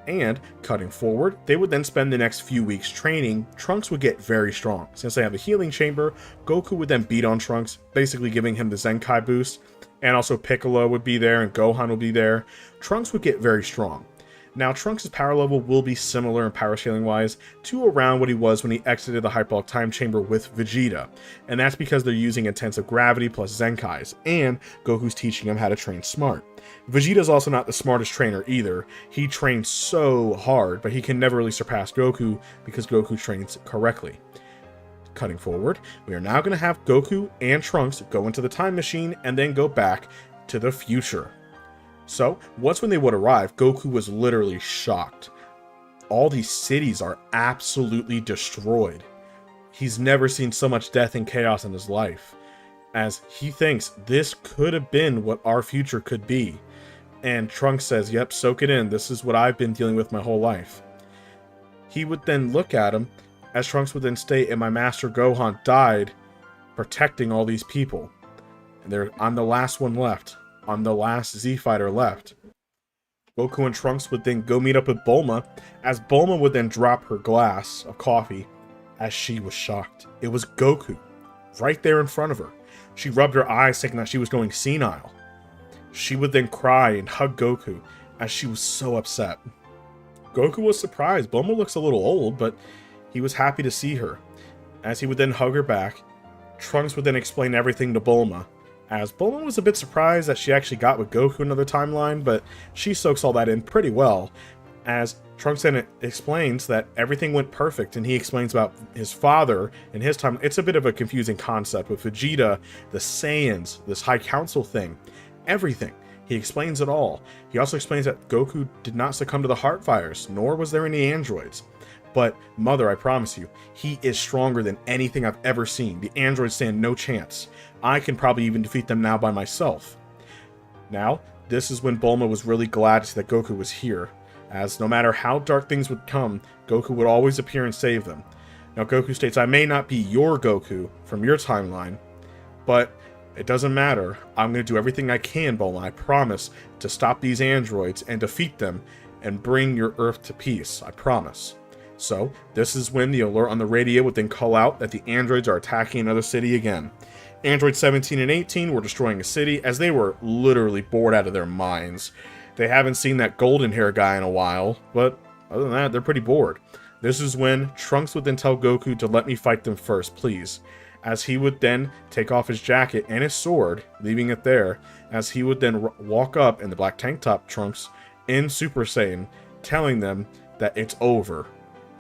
And, cutting forward, they would then spend the next few weeks training. Trunks would get very strong. Since they have a healing chamber, Goku would then beat on Trunks, basically giving him the Zenkai boost. And also Piccolo would be there, and Gohan would be there. Trunks would get very strong. Now, Trunks' power level will be similar in power scaling wise to around what he was when he exited the Hyperbolic Time Chamber with Vegeta. And that's because they're using intensive gravity plus Zenkais, and Goku's teaching him how to train smart. Vegeta's also not the smartest trainer either. He trains so hard, but he can never really surpass Goku because Goku trains correctly. Cutting forward, we are now going to have Goku and Trunks go into the time machine and then go back to the future. So, once when they would arrive, Goku was literally shocked. All these cities are absolutely destroyed. He's never seen so much death and chaos in his life, as he thinks this could have been what our future could be. And Trunks says, yep, soak it in, this is what I've been dealing with my whole life. He would then look at him, as Trunks would then state, and my master Gohan died protecting all these people. And I'm the last one left. I'm the last Z-Fighter left. Goku and Trunks would then go meet up with Bulma, as Bulma would then drop her glass of coffee, as she was shocked. It was Goku, right there in front of her. She rubbed her eyes thinking that she was going senile. She would then cry and hug Goku, as she was so upset. Goku was surprised. Bulma looks a little old, but he was happy to see her. As he would then hug her back, Trunks would then explain everything to Bulma, as Bulma was a bit surprised that she actually got with Goku another timeline, but she soaks all that in pretty well, as Trunks then explains that everything went perfect, and he explains about his father and his time. It's a bit of a confusing concept with Vegeta, the Saiyans, this High Council thing, everything. He explains it all. He also explains that Goku did not succumb to the heart fires, nor was there any androids. But, Mother, I promise you, he is stronger than anything I've ever seen. The androids stand no chance. I can probably even defeat them now by myself. Now, this is when Bulma was really glad to see that Goku was here, as no matter how dark things would come, Goku would always appear and save them. Now, Goku states, I may not be your Goku from your timeline, but it doesn't matter. I'm going to do everything I can, Bulma. I promise to stop these androids and defeat them and bring your Earth to peace. I promise. So, this is when the alert on the radio would then call out that the androids are attacking another city again. Androids 17 and 18 were destroying a city, as they were literally bored out of their minds. They haven't seen that golden hair guy in a while, but other than that, they're pretty bored. This is when Trunks would then tell Goku to let me fight them first, please. As he would then take off his jacket and his sword, leaving it there, as he would then walk up in the black tank top Trunks in Super Saiyan, telling them that it's over.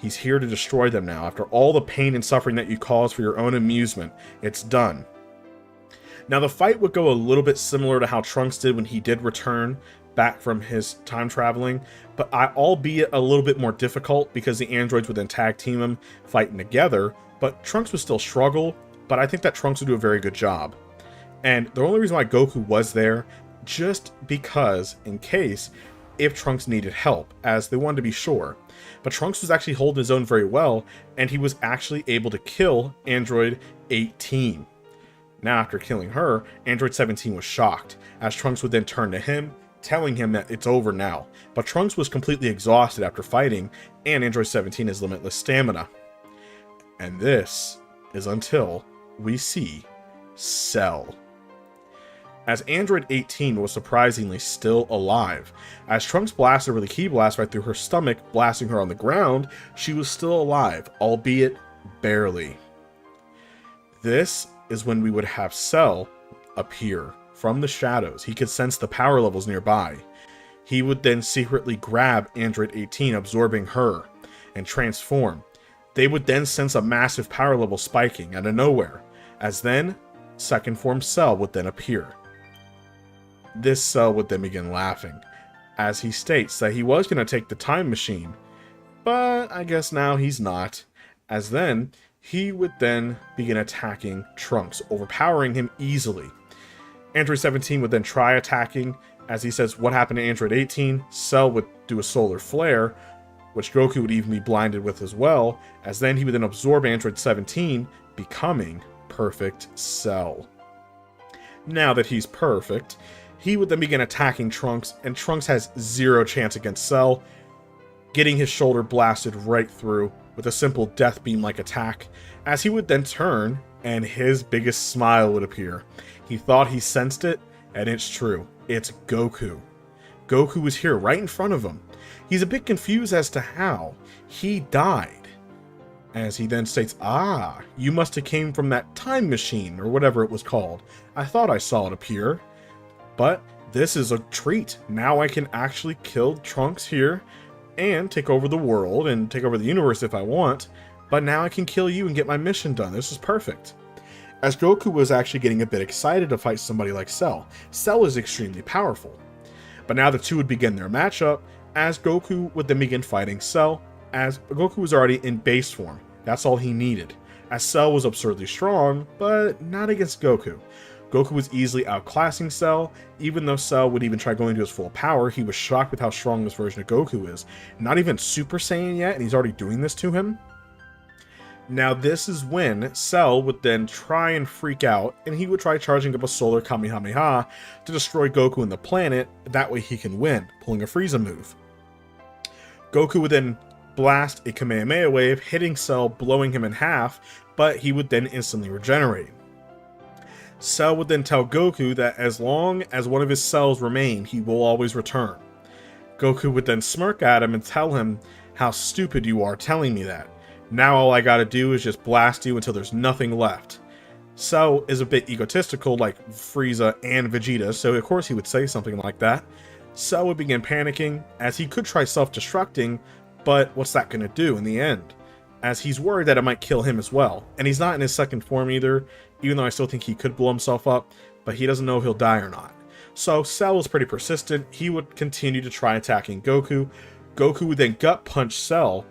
He's here to destroy them now. After all the pain and suffering that you caused for your own amusement, it's done. Now, the fight would go a little bit similar to how Trunks did when he did return back from his time traveling, but albeit a little bit more difficult because the androids would then tag team him, fighting together, but Trunks would still struggle, but I think that Trunks would do a very good job. And the only reason why Goku was there, just because, in case, if Trunks needed help, as they wanted to be sure. But Trunks was actually holding his own very well, and he was actually able to kill Android 18. Now, after killing her, Android 17 was shocked, as Trunks would then turn to him, telling him that it's over now. But Trunks was completely exhausted after fighting, and Android 17 has limitless stamina. And this is until we see Cell. As Android 18 was surprisingly still alive. As Trunks blasted her with a ki blast right through her stomach, blasting her on the ground, she was still alive, albeit barely. This is when we would have Cell appear from the shadows. He could sense the power levels nearby. He would then secretly grab Android 18, absorbing her, and transform. They would then sense a massive power level spiking out of nowhere, as then second form Cell would then appear. This Cell would then begin laughing, as he states that he was going to take the time machine, but I guess now he's not, as then he would then begin attacking Trunks, overpowering him easily. Android 17 would then try attacking. As he says, what happened to Android 18? Cell would do a solar flare, which Goku would even be blinded with as well, as then he would then absorb Android 17, becoming Perfect Cell. Now that he's perfect, he would then begin attacking Trunks, and Trunks has zero chance against Cell, getting his shoulder blasted right through with a simple death beam-like attack, as he would then turn, and his biggest smile would appear. He thought he sensed it, and it's true. It's Goku. Goku was here right in front of him. He's a bit confused as to how he died. As he then states, "Ah, you must have came from that time machine, or whatever it was called. I thought I saw it appear. But this is a treat. Now I can actually kill Trunks here, and take over the world, and take over the universe if I want. But now I can kill you and get my mission done. This is perfect." As Goku was actually getting a bit excited to fight somebody like Cell. Cell is extremely powerful. But now the two would begin their matchup, as Goku would then begin fighting Cell, as Goku was already in base form. That's all he needed, as Cell was absurdly strong, but not against Goku. Goku was easily outclassing Cell. Even though Cell would even try going to his full power, he was shocked with how strong this version of Goku is. Not even Super Saiyan yet, and he's already doing this to him. Now this is when Cell would then try and freak out, and he would try charging up a solar Kamehameha to destroy Goku and the planet. That way he can win, pulling a Frieza move. Goku would then blast a Kamehameha wave, hitting Cell, blowing him in half, but he would then instantly regenerate. Cell would then tell Goku that as long as one of his cells remain, he will always return. Goku would then smirk at him and tell him, "How stupid you are telling me that. Now all I gotta do is just blast you until there's nothing left." Cell is a bit egotistical like Frieza and Vegeta, so of course he would say something like that. Cell would begin panicking, as he could try self-destructing, but what's that gonna do in the end? As he's worried that it might kill him as well. And he's not in his second form either, even though I still think he could blow himself up, but he doesn't know if he'll die or not. So Cell was pretty persistent. He would continue to try attacking Goku. Goku would then gut punch Cell,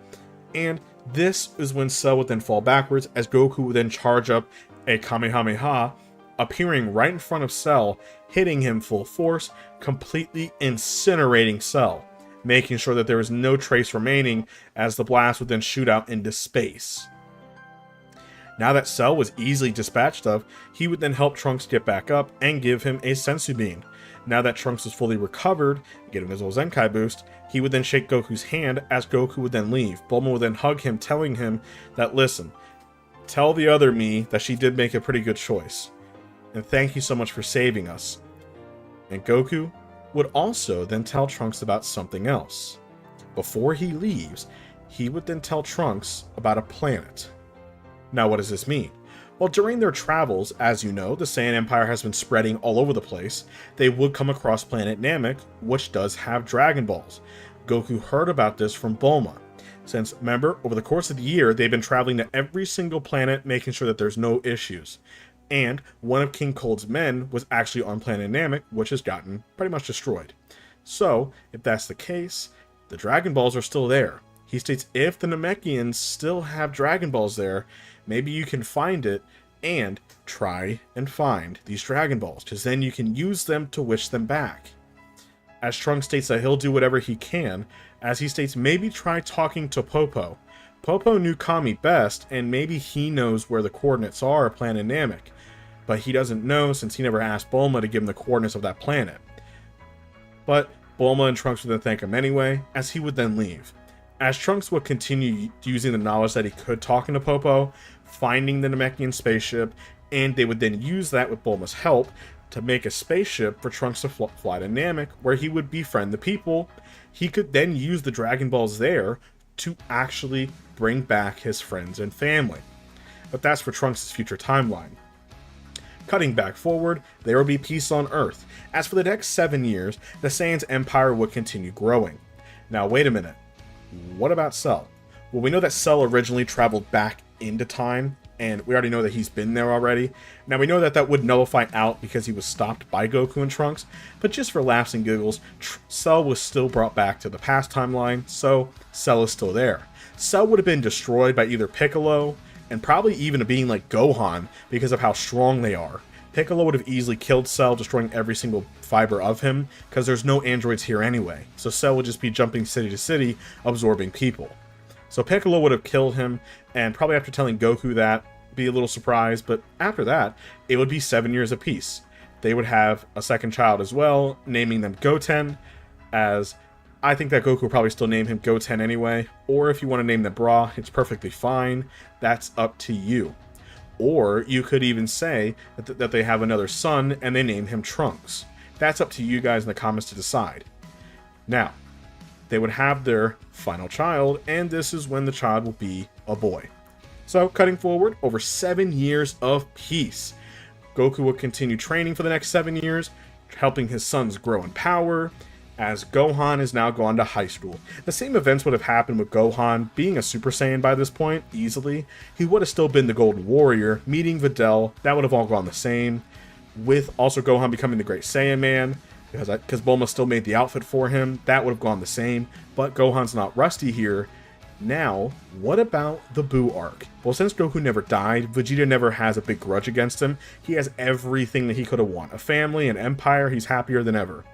and this is when Cell would then fall backwards, as Goku would then charge up a Kamehameha, appearing right in front of Cell, hitting him full force, completely incinerating Cell, making sure that there is no trace remaining, as the blast would then shoot out into space. Now that Cell was easily dispatched of, he would then help Trunks get back up and give him a Senzu Bean. Now that Trunks was fully recovered, get him his old Zenkai boost, he would then shake Goku's hand, as Goku would then leave. Bulma would then hug him, telling him that, "Listen, tell the other me that she did make a pretty good choice. And thank you so much for saving us." And Goku would also then tell Trunks about something else. Before he leaves, he would then tell Trunks about a planet. Now what does this mean? Well, during their travels, as you know, the Saiyan Empire has been spreading all over the place. They would come across planet Namek, which does have Dragon Balls. Goku heard about this from Bulma. Since, remember, over the course of the year, they've been traveling to every single planet, making sure that there's no issues. And one of King Cold's men was actually on planet Namek, which has gotten pretty much destroyed. So, if that's the case, the Dragon Balls are still there. He states if the Namekians still have Dragon Balls there, maybe you can find it and try and find these Dragon Balls, because then you can use them to wish them back. As Trunks states that he'll do whatever he can, as he states maybe try talking to Popo. Popo knew Kami best, and maybe he knows where the coordinates are of planet Namek, but he doesn't know since he never asked Bulma to give him the coordinates of that planet. But Bulma and Trunks would then thank him anyway, as he would then leave. As Trunks would continue using the knowledge that he could talking to Popo, finding the Namekian spaceship, and they would then use that with Bulma's help to make a spaceship for Trunks to fly to Namek, where he would befriend the people. He could then use the Dragon Balls there to actually bring back his friends and family. But that's for Trunks' future timeline. Cutting back forward, there will be peace on Earth. As for the next 7 years, the Saiyans Empire would continue growing. Now wait a minute, what about Cell? Well, we know that Cell originally traveled back into time, and we already know that he's been there already. Now we know that that would nullify out because he was stopped by Goku and Trunks, but just for laughs and giggles, Cell was still brought back to the past timeline, so Cell is still there. Cell would have been destroyed by either Piccolo, and probably even a being like Gohan, because of how strong they are. Piccolo would have easily killed Cell, destroying every single fiber of him, because there's no androids here anyway. So Cell would just be jumping city to city, absorbing people. So Piccolo would have killed him, and probably after telling Goku that, be a little surprised, but after that, it would be 7 years apiece. They would have a second child as well, naming them Goten, as I think that Goku will probably still name him Goten anyway, or if you want to name them Bra, it's perfectly fine. That's up to you. Or you could even say that they have another son and they name him Trunks. That's up to you guys in the comments to decide. Now, they would have their final child, and this is when the child will be a boy. So, cutting forward, over 7 years of peace. Goku will continue training for the next 7 years, helping his sons grow in power, as Gohan is now gone to high school. The same events would have happened with Gohan being a Super Saiyan by this point, easily. He would have still been the Golden Warrior, meeting Videl, that would have all gone the same. With also Gohan becoming the Great Saiyan Man, because Bulma still made the outfit for him, that would have gone the same. But Gohan's not rusty here. Now, what about the Buu arc? Well, since Goku never died, Vegeta never has a big grudge against him. He has everything that he could have won. A family, an empire, he's happier than ever.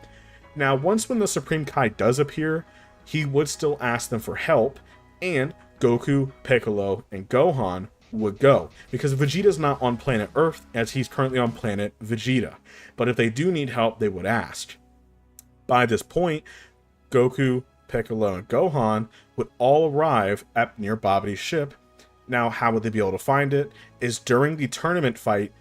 Now, once when the Supreme Kai does appear, he would still ask them for help, and Goku, Piccolo, and Gohan would go, because Vegeta's not on planet Earth, as he's currently on planet Vegeta. But if they do need help, they would ask. By this point, Goku, Piccolo, and Gohan would all arrive at near Babidi's ship. Now, how would they be able to find it? Is during the tournament fight,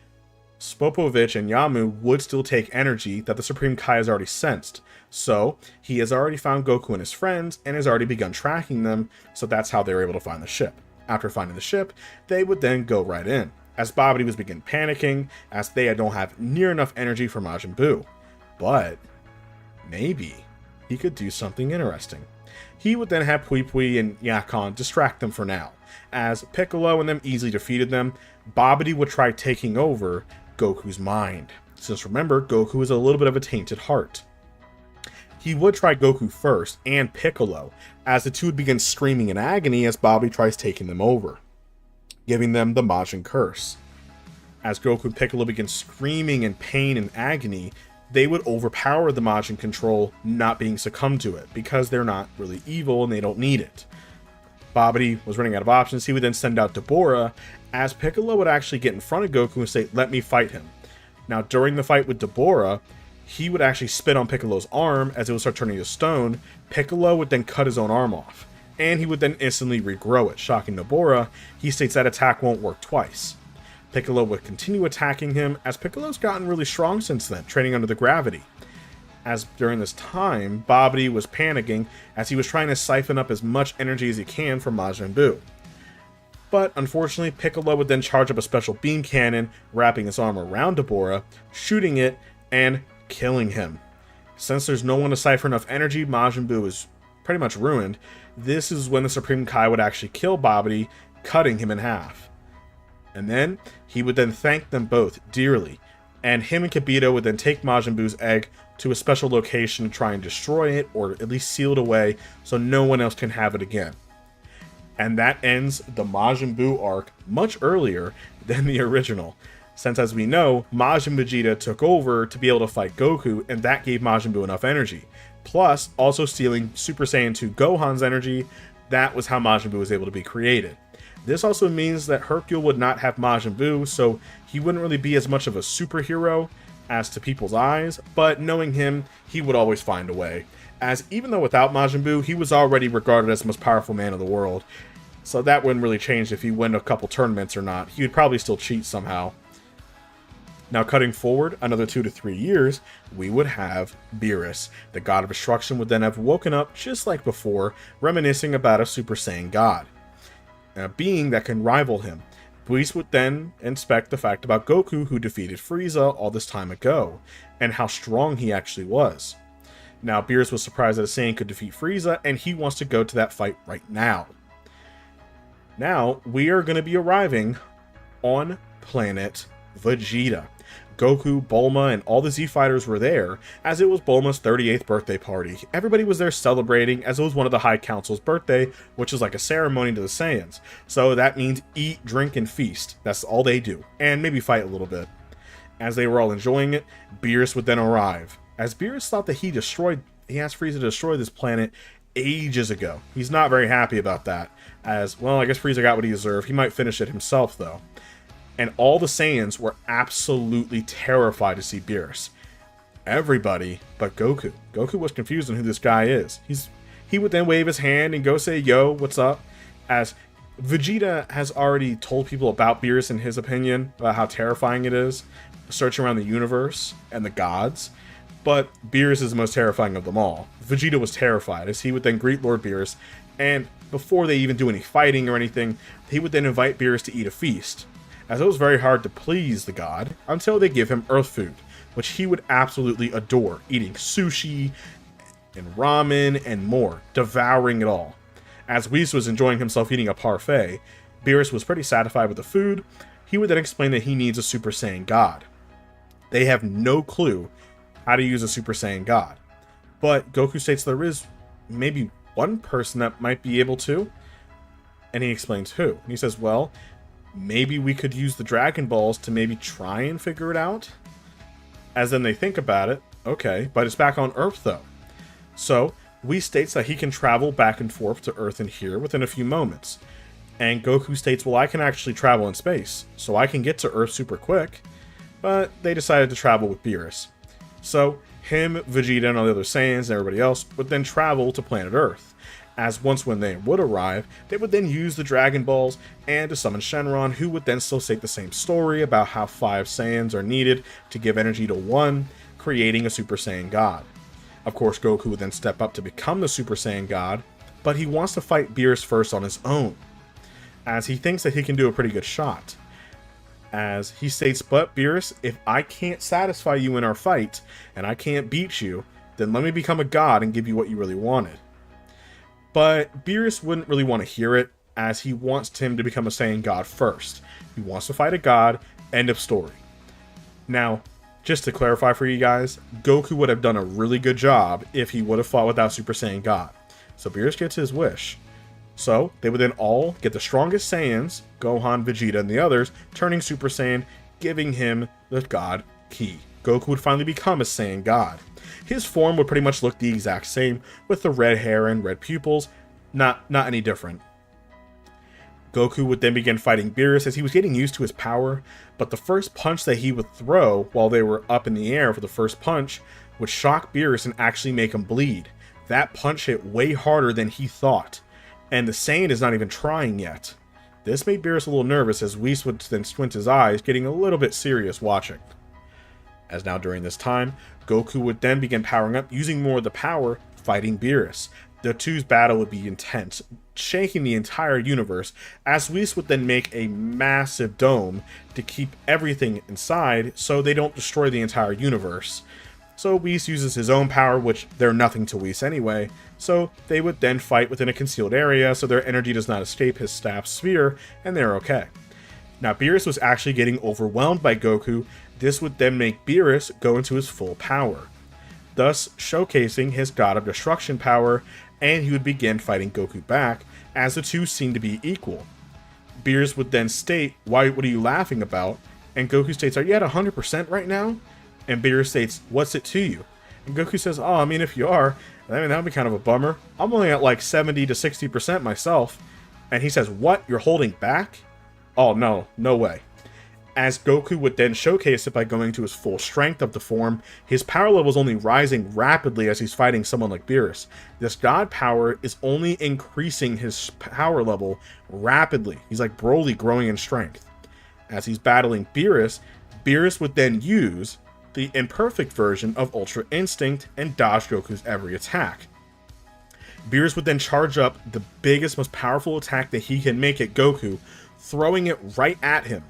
Spopovich and Yamu would still take energy that the Supreme Kai has already sensed. So, he has already found Goku and his friends, and has already begun tracking them, so that's how they were able to find the ship. After finding the ship, they would then go right in, as Babidi was begin panicking, as they don't have near enough energy for Majin Buu. But, maybe, he could do something interesting. He would then have Pui Pui and Yakon distract them for now. As Piccolo and them easily defeated them, Babidi would try taking over Goku's mind, since remember, Goku is a little bit of a tainted heart. He would try Goku first, and Piccolo, as the two would begin screaming in agony as Babidi tries taking them over, giving them the Majin Curse. As Goku and Piccolo begin screaming in pain and agony, they would overpower the Majin control, not being succumbed to it, because they're not really evil and they don't need it. Babidi was running out of options. He would then send out Deborah, as Piccolo would actually get in front of Goku and say, "Let me fight him." Now, during the fight with Deborah, he would actually spit on Piccolo's arm as it would start turning to stone. Piccolo would then cut his own arm off, and he would then instantly regrow it, shocking Deborah. He states that attack won't work twice. Piccolo would continue attacking him, as Piccolo's gotten really strong since then, training under the gravity. As during this time, Babidi was panicking as he was trying to siphon up as much energy as he can from Majin Buu. But unfortunately, Piccolo would then charge up a special beam cannon, wrapping his arm around Deborah, shooting it, and killing him. Since there's no one to cipher enough energy, Majin Buu is pretty much ruined. This is when the Supreme Kai would actually kill Babidi, cutting him in half. And then, he would then thank them both dearly, and him and Kibito would then take Majin Buu's egg to a special location to try and destroy it, or at least seal it away, so no one else can have it again. And that ends the Majin Buu arc much earlier than the original, since as we know, Majin Vegeta took over to be able to fight Goku, and that gave Majin Buu enough energy. Plus, also stealing Super Saiyan 2 Gohan's energy, that was how Majin Buu was able to be created. This also means that Hercule would not have Majin Buu, so he wouldn't really be as much of a superhero as to people's eyes, but knowing him, he would always find a way. As even though without Majin Buu, he was already regarded as the most powerful man of the world, so that wouldn't really change if he won a couple tournaments or not. He would probably still cheat somehow. Now cutting forward another 2 to 3 years, we would have Beerus. The god of destruction would then have woken up just like before, reminiscing about a Super Saiyan god, a being that can rival him. Beerus would then inspect the fact about Goku, who defeated Frieza all this time ago, and how strong he actually was. Now, Beerus was surprised that a Saiyan could defeat Frieza, and he wants to go to that fight right now. Now, we are going to be arriving on planet Vegeta. Goku, Bulma, and all the Z Fighters were there, as it was Bulma's 38th birthday party. Everybody was there celebrating, as it was one of the High Council's birthday, which is like a ceremony to the Saiyans. So that means eat, drink, and feast. That's all they do, and maybe fight a little bit. As they were all enjoying it, Beerus would then arrive. As Beerus thought that he asked Frieza to destroy this planet ages ago. He's not very happy about that, as, well, I guess Frieza got what he deserved. He might finish it himself, though. And all the Saiyans were absolutely terrified to see Beerus. Everybody but Goku. Goku was confused on who this guy is. He would then wave his hand and go say, yo, what's up? As Vegeta has already told people about Beerus in his opinion, about how terrifying it is, searching around the universe and the gods. But Beerus is the most terrifying of them all. Vegeta was terrified, as he would then greet Lord Beerus, and before they even do any fighting or anything, he would then invite Beerus to eat a feast, as it was very hard to please the god until they give him earth food, which he would absolutely adore, eating sushi and ramen and more, devouring it all. As Whis was enjoying himself eating a parfait, Beerus was pretty satisfied with the food. He would then explain that he needs a Super Saiyan god. They have no clue how to use a Super Saiyan god, but Goku states there is maybe one person that might be able to, and he explains who. And he says, well, maybe we could use the Dragon Balls to maybe try and figure it out. As then they think about it, okay, but it's back on Earth though. So Whis states that he can travel back and forth to Earth and here within a few moments. And Goku states, well, I can actually travel in space, so I can get to Earth super quick. But they decided to travel with Beerus. So him, Vegeta, and all the other Saiyans and everybody else would then travel to planet Earth. As once when they would arrive, they would then use the Dragon Balls and to summon Shenron, who would then still state the same story about how 5 Saiyans are needed to give energy to 1, creating a Super Saiyan God. Of course, Goku would then step up to become the Super Saiyan God, but he wants to fight Beerus first on his own, as he thinks that he can do a pretty good shot. As he states, but Beerus, if I can't satisfy you in our fight, and I can't beat you, then let me become a god and give you what you really wanted. But Beerus wouldn't really want to hear it, as he wants him to become a Saiyan god first. He wants to fight a god, end of story. Now, just to clarify for you guys, Goku would have done a really good job if he would have fought without Super Saiyan God. So Beerus gets his wish. So they would then all get the strongest Saiyans, Gohan, Vegeta, and the others, turning Super Saiyan, giving him the God Key. Goku would finally become a Saiyan God. His form would pretty much look the exact same, with the red hair and red pupils, not any different. Goku would then begin fighting Beerus as he was getting used to his power, but the first punch that he would throw while they were up in the air for the first punch would shock Beerus and actually make him bleed. That punch hit way harder than he thought, and the Saiyan is not even trying yet. This made Beerus a little nervous as Whis would then squint his eyes, getting a little bit serious watching. As now during this time, Goku would then begin powering up, using more of the power, fighting Beerus. The two's battle would be intense, shaking the entire universe, as Whis would then make a massive dome to keep everything inside so they don't destroy the entire universe. So Whis uses his own power, which they're nothing to Whis anyway, so they would then fight within a concealed area so their energy does not escape his staff sphere, and they're okay. Now Beerus was actually getting overwhelmed by Goku. This would then make Beerus go into his full power, thus showcasing his God of Destruction power, and he would begin fighting Goku back, as the two seemed to be equal. Beerus would then state, what are you laughing about? And Goku states, are you at 100% right now? And Beerus states, what's it to you? And Goku says, oh, I mean, if you are, I mean, that would be kind of a bummer. I'm only at like 70 to 60% myself. And he says, what? You're holding back? Oh, no, no way. As Goku would then showcase it by going to his full strength of the form, his power level is only rising rapidly as he's fighting someone like Beerus. This God power is only increasing his power level rapidly. He's like Broly growing in strength. As he's battling Beerus, Beerus would then use the imperfect version of Ultra Instinct and dodge Goku's every attack. Beerus would then charge up the biggest, most powerful attack that he can make at Goku, throwing it right at him.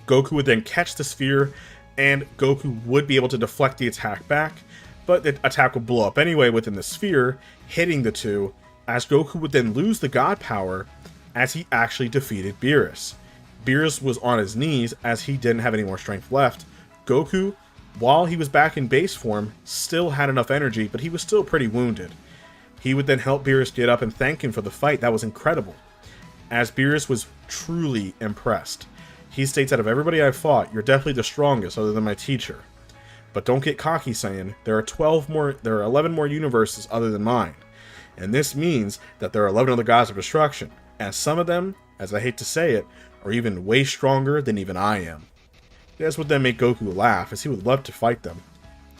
Goku would then catch the sphere, and Goku would be able to deflect the attack back, but the attack would blow up anyway within the sphere, hitting the two, as Goku would then lose the God power as he actually defeated Beerus. Beerus was on his knees as he didn't have any more strength left. Goku, while he was back in base form, still had enough energy, but he was still pretty wounded. He would then help Beerus get up and thank him for the fight. That was incredible, as Beerus was truly impressed. He states, out of everybody I've fought, you're definitely the strongest other than my teacher. But don't get cocky, Saiyan. There are 11 more universes other than mine. And this means that there are 11 other gods of destruction. And some of them, as I hate to say it, are even way stronger than even I am. This would then make Goku laugh, as he would love to fight them.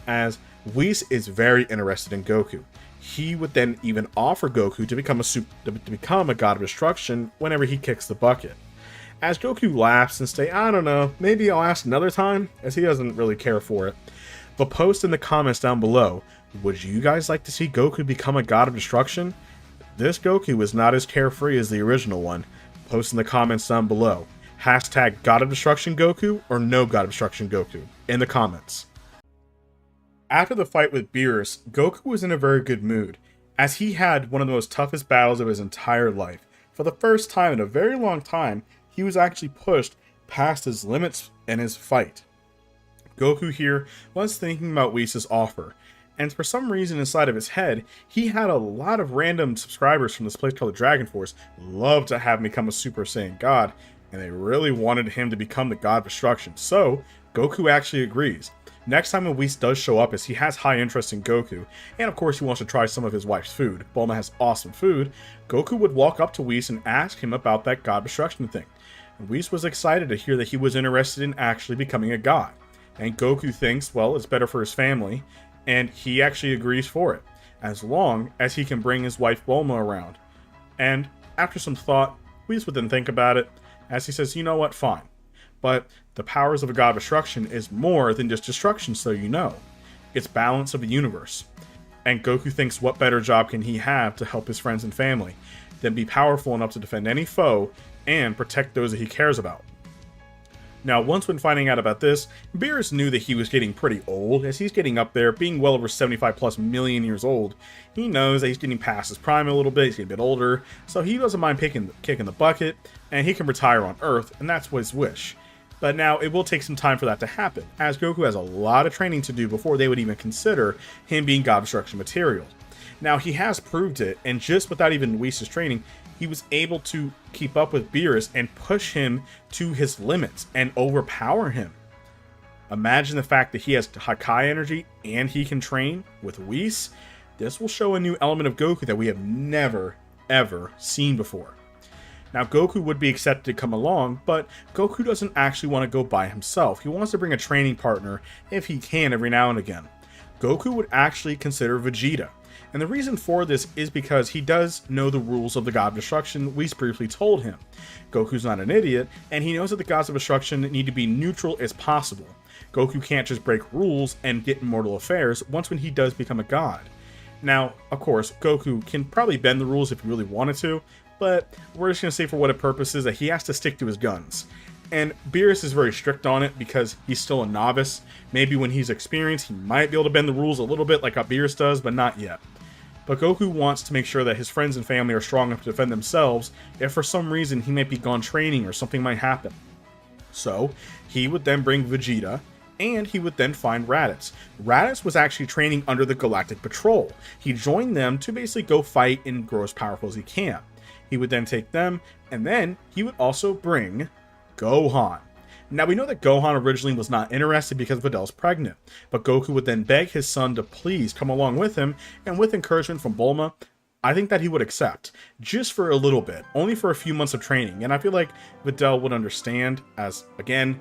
As Whis is very interested in Goku. He would then even offer Goku to become a god of destruction whenever he kicks the bucket. As Goku laughs and states, I don't know, maybe I'll ask another time, as he doesn't really care for it. But post in the comments down below, would you guys like to see Goku become a god of destruction? This Goku is not as carefree as the original one. Post in the comments down below. Hashtag God of Destruction Goku or no God of Destruction Goku in the comments. After the fight with Beerus, Goku was in a very good mood, as he had one of the most toughest battles of his entire life. For the first time in a very long time, he was actually pushed past his limits in his fight. Goku here was thinking about Whis' offer, and for some reason inside of his head, he had a lot of random subscribers from this place called the Dragon Force love to have him become a Super Saiyan God, and they really wanted him to become the God of Destruction. So Goku actually agrees. Next time when Whis does show up, as he has high interest in Goku, and of course he wants to try some of his wife's food. Bulma has awesome food. Goku would walk up to Whis and ask him about that God of Destruction thing. And Whis was excited to hear that he was interested in actually becoming a god. And Goku thinks, well, it's better for his family, and he actually agrees for it, as long as he can bring his wife Bulma around. And after some thought, Whis would then think about it, as he says, you know what, fine. But the powers of a god of destruction is more than just destruction, so you know. It's balance of the universe. And Goku thinks, what better job can he have to help his friends and family than be powerful enough to defend any foe and protect those that he cares about. Now, once when finding out about this, Beerus knew that he was getting pretty old, as he's getting up there, being well over 75 plus million years old. He knows that he's getting past his prime a little bit, he's getting a bit older, so he doesn't mind kicking the bucket, and he can retire on Earth, and that's his wish. But now, it will take some time for that to happen, as Goku has a lot of training to do before they would even consider him being God of Destruction material. Now, he has proved it, and just without even Whis' training, he was able to keep up with Beerus and push him to his limits and overpower him. Imagine the fact that he has Hakai energy and he can train with Whis. This will show a new element of Goku that we have never, ever seen before. Now, Goku would be accepted to come along, but Goku doesn't actually want to go by himself. He wants to bring a training partner if he can every now and again. Goku would actually consider Vegeta. And the reason for this is because he does know the rules of the God of Destruction Whis briefly told him. Goku's not an idiot, and he knows that the gods of destruction need to be neutral as possible. Goku can't just break rules and get in mortal affairs once when he does become a god. Now, of course, Goku can probably bend the rules if he really wanted to, but we're just going to say for what it purposes that he has to stick to his guns. And Beerus is very strict on it because he's still a novice. Maybe when he's experienced, he might be able to bend the rules a little bit like how Beerus does, but not yet. But Goku wants to make sure that his friends and family are strong enough to defend themselves if for some reason he might be gone training or something might happen. So, he would then bring Vegeta, and he would then find Raditz. Raditz was actually training under the Galactic Patrol. He joined them to basically go fight and grow as powerful as he can. He would then take them, and then he would also bring Gohan. Now, we know that Gohan originally was not interested because Vidal's pregnant, but Goku would then beg his son to please come along with him, and with encouragement from Bulma, I think that he would accept, just for a little bit, only for a few months of training, and I feel like Vidal would understand, as, again,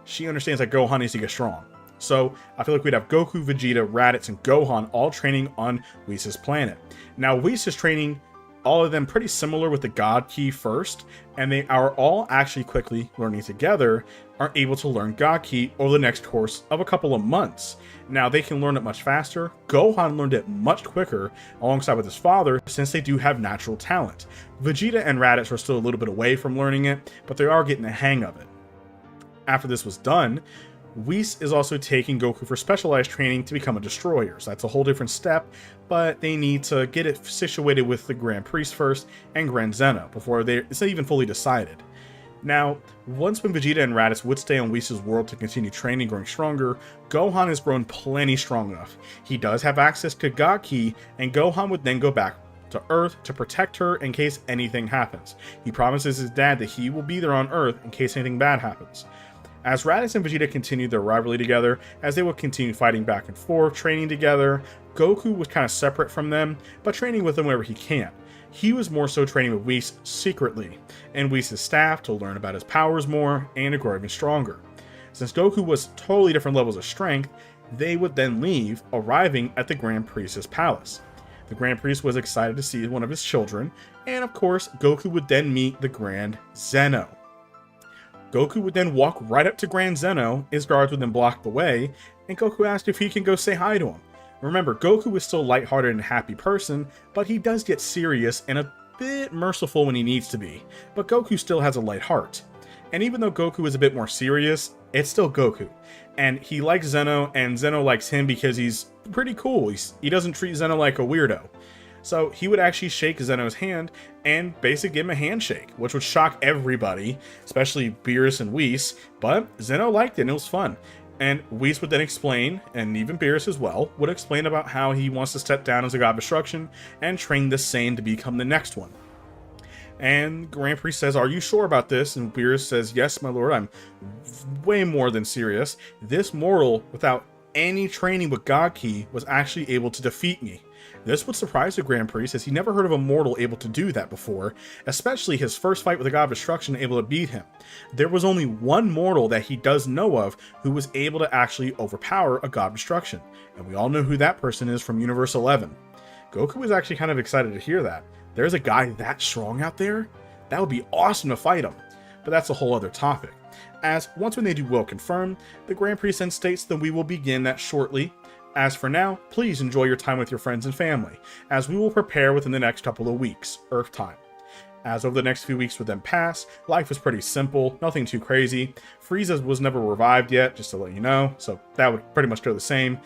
she understands that Gohan needs to get strong. So, I feel like we'd have Goku, Vegeta, Raditz, and Gohan all training on Whis' planet. Now, Whis is training all of them pretty similar with the God Ki first, and they are all actually quickly learning together, are able to learn God Ki over the next course of a couple of months. Now, they can learn it much faster. Gohan learned it much quicker alongside with his father, since they do have natural talent. Vegeta and Raditz are still a little bit away from learning it, but they are getting the hang of it. After this was done, Whis is also taking Goku for specialized training to become a destroyer. So that's a whole different step, but they need to get it situated with the Grand Priest first and Grand Zeno before it's not even fully decided. Now, once when Vegeta and Raditz would stay on Whis' world to continue training, growing stronger, Gohan has grown plenty strong enough. He does have access to God Ki, and Gohan would then go back to Earth to protect her in case anything happens. He promises his dad that he will be there on Earth in case anything bad happens. As Raditz and Vegeta continued their rivalry together, as they would continue fighting back and forth, training together, Goku was kind of separate from them, but training with them wherever he can. He was more so training with Whis secretly, and Whis' staff to learn about his powers more and to grow even stronger. Since Goku was totally different levels of strength, they would then leave, arriving at the Grand Priestess Palace. The Grand Priest was excited to see one of his children, and of course, Goku would then meet the Grand Zeno. Goku would then walk right up to Grand Zeno, his guards would then block the way, and Goku asked if he can go say hi to him. Remember, Goku is still a lighthearted and happy person, but he does get serious and a bit merciful when he needs to be. But Goku still has a light heart. And even though Goku is a bit more serious, it's still Goku. And he likes Zeno, and Zeno likes him because he's pretty cool. He doesn't treat Zeno like a weirdo. So he would actually shake Zeno's hand and basically give him a handshake, which would shock everybody, especially Beerus and Whis, but Zeno liked it and it was fun. And Whis would then explain, and even Beerus as well, would explain about how he wants to step down as a god of destruction and train the Saiyan to become the next one. And Grand Priest says, "Are you sure about this?" And Beerus says, "Yes, my lord, I'm way more than serious. This mortal, without any training with God Ki, was actually able to defeat me." This would surprise the Grand Priest, as he never heard of a mortal able to do that before, especially his first fight with the God of Destruction able to beat him. There was only one mortal that he does know of who was able to actually overpower a God of Destruction, and we all know who that person is from Universe 11. Goku was actually kind of excited to hear that. There's a guy that strong out there? That would be awesome to fight him. But that's a whole other topic. As once when they do will confirm, the Grand Priest then states that we will begin that shortly. As for now, please enjoy your time with your friends and family, as we will prepare within the next couple of weeks, Earth time. As over the next few weeks would then pass, life was pretty simple, nothing too crazy. Frieza was never revived yet, just to let you know, so that would pretty much go the same.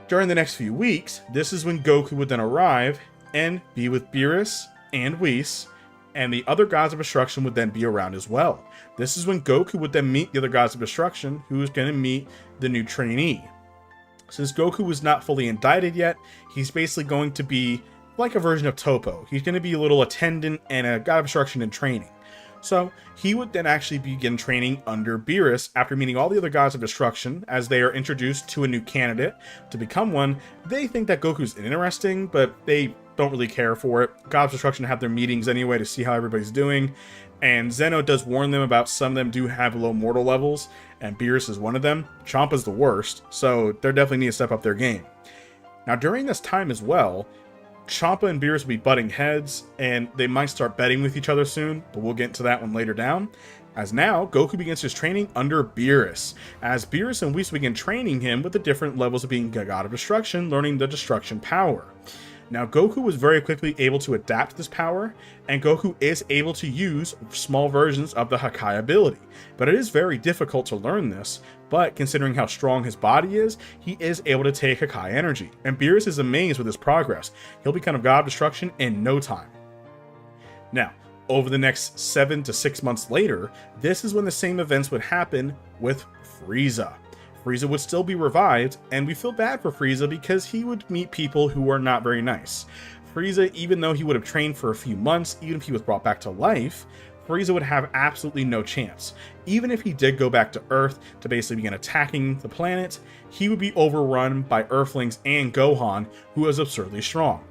During the next few weeks, this is when Goku would then arrive and be with Beerus and Whis, and the other gods of destruction would then be around as well. This is when Goku would then meet the other gods of destruction, who is going to meet the new trainee. Since Goku was not fully indicted yet, he's basically going to be like a version of Toppo. He's going to be a little attendant and a god of destruction in training. So he would then actually begin training under Beerus after meeting all the other gods of destruction, as they are introduced to a new candidate to become one. They think that Goku's interesting, but they don't really care for it. Gods of Destruction have their meetings anyway to see how everybody's doing, and Zeno does warn them about some of them do have low mortal levels, and Beerus is one of them. Champa's the worst, so they definitely need to step up their game. Now during this time as well, Champa and Beerus will be butting heads, and they might start betting with each other soon, but we'll get into that one later down. As now, Goku begins his training under Beerus, as Beerus and Whis begin training him with the different levels of being a god of destruction, learning the destruction power. Now, Goku was very quickly able to adapt this power, and Goku is able to use small versions of the Hakai ability. But it is very difficult to learn this, but considering how strong his body is, he is able to take Hakai energy. And Beerus is amazed with his progress. He'll become a god of destruction in no time. Now, over the next 7 to 6 months later, this is when the same events would happen with Frieza. Frieza would still be revived, and we feel bad for Frieza because he would meet people who are not very nice. Frieza, even though he would have trained for a few months, even if he was brought back to life, Frieza would have absolutely no chance. Even if he did go back to Earth to basically begin attacking the planet, he would be overrun by Earthlings and Gohan, who is absurdly strong.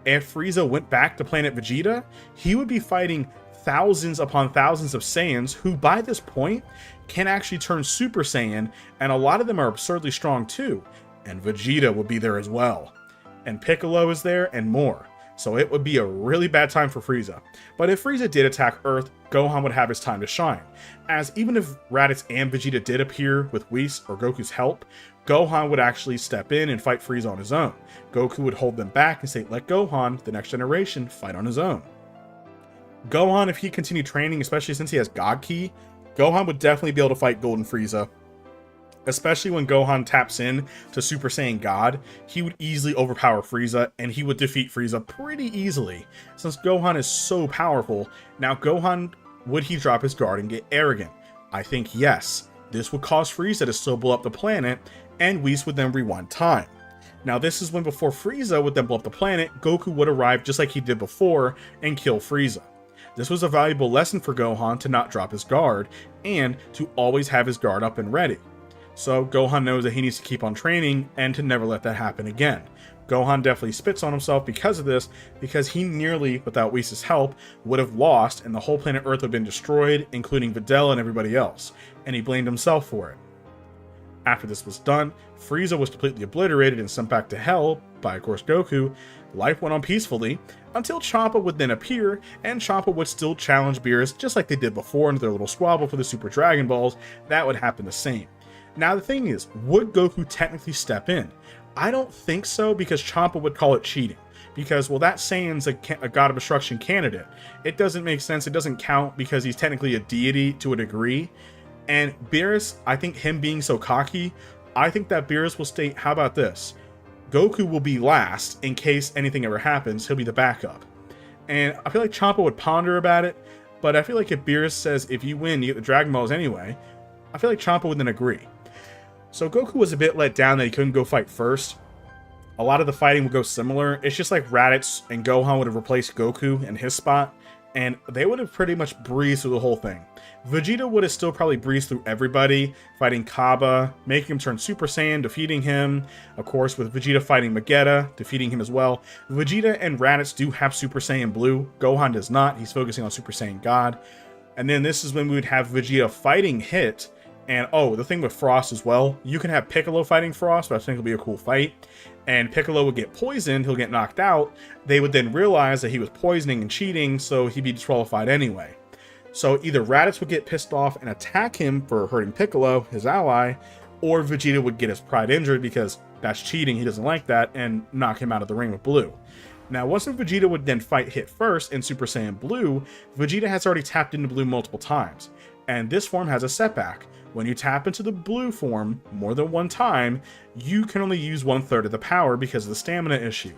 If Frieza went back to planet Vegeta, he would be fighting thousands upon thousands of Saiyans who by this point can actually turn Super Saiyan, and a lot of them are absurdly strong too, and Vegeta will be there as well, and Piccolo is there and more, so it would be a really bad time for Frieza. But if Frieza did attack Earth, Gohan would have his time to shine, as even if Raditz and Vegeta did appear with Whis or Goku's help, Gohan would actually step in and fight Frieza on his own. Goku would hold them back and say, let Gohan, the next generation, fight on his own. Gohan, if he continued training, especially since he has God Ki, Gohan would definitely be able to fight Golden Frieza. Especially when Gohan taps in to Super Saiyan God, he would easily overpower Frieza, and he would defeat Frieza pretty easily. Since Gohan is so powerful, now Gohan would he drop his guard and get arrogant? I think yes. This would cause Frieza to still blow up the planet, and Whis would then rewind time. Now this is when, before Frieza would then blow up the planet, Goku would arrive just like he did before and kill Frieza. This was a valuable lesson for Gohan to not drop his guard, and to always have his guard up and ready. So Gohan knows that he needs to keep on training and to never let that happen again. Gohan definitely spits on himself because of this, because he nearly, without Whis' help, would have lost and the whole planet Earth would have been destroyed, including Videl and everybody else, and he blamed himself for it. After this was done, Frieza was completely obliterated and sent back to Hell by, of course, Goku. Life went on peacefully, until Champa would then appear, and Champa would still challenge Beerus just like they did before in their little squabble for the Super Dragon Balls. That would happen the same. Now the thing is, would Goku technically step in? I don't think so, because Champa would call it cheating. Because, well, that Saiyan's a God of Destruction candidate. It doesn't make sense, it doesn't count because he's technically a deity to a degree. And Beerus, I think him being so cocky, I think that Beerus will state, how about this? Goku will be last in case anything ever happens, he'll be the backup. And I feel like Champa would ponder about it, but I feel like if Beerus says, if you win, you get the Dragon Balls anyway, I feel like Champa would then agree. So Goku was a bit let down that he couldn't go fight first. A lot of the fighting would go similar. It's just like Raditz and Gohan would have replaced Goku in his spot, and they would have pretty much breezed through the whole thing. Vegeta would have still probably breezed through everybody, fighting Kaba, making him turn Super Saiyan, defeating him. Of course, with Vegeta fighting Vegeta, defeating him as well. Vegeta and Raditz do have Super Saiyan Blue. Gohan does not. He's focusing on Super Saiyan God. And then this is when we would have Vegeta fighting Hit. And oh, the thing with Frost as well, you can have Piccolo fighting Frost, but I think it'll be a cool fight. And Piccolo would get poisoned, he'll get knocked out. They would then realize that he was poisoning and cheating, so he'd be disqualified anyway. So either Raditz would get pissed off and attack him for hurting Piccolo, his ally, or Vegeta would get his pride injured because that's cheating, he doesn't like that, and knock him out of the ring with Blue. Now, once Vegeta would then fight Hit first in Super Saiyan Blue, Vegeta has already tapped into Blue multiple times, and this form has a setback. When you tap into the Blue form more than one time, you can only use 1/3 of the power because of the stamina issue.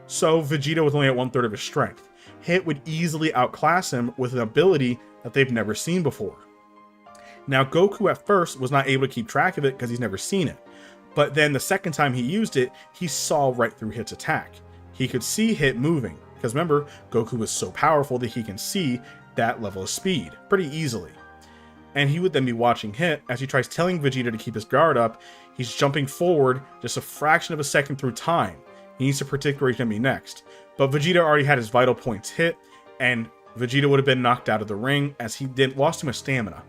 So Vegeta was only at 1/3 of his strength. Hit would easily outclass him with an ability that they've never seen before. Now Goku at first was not able to keep track of it because he's never seen it. But then the second time he used it, he saw right through Hit's attack. He could see Hit moving, because remember, Goku is so powerful that he can see that level of speed pretty easily. And he would then be watching Hit as he tries telling Vegeta to keep his guard up. He's jumping forward just a fraction of a second through time. He needs to predict where he's going to be next. But Vegeta already had his vital points hit, and Vegeta would have been knocked out of the ring as he lost too much stamina.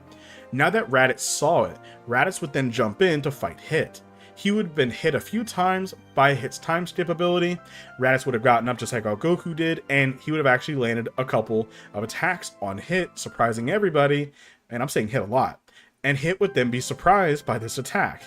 Now that Raditz saw it, Raditz would then jump in to fight Hit. He would have been hit a few times by Hit's time skip ability. Raditz would have gotten up just like how Goku did, and he would have actually landed a couple of attacks on Hit, surprising everybody. And I'm saying Hit a lot. And Hit would then be surprised by this attack,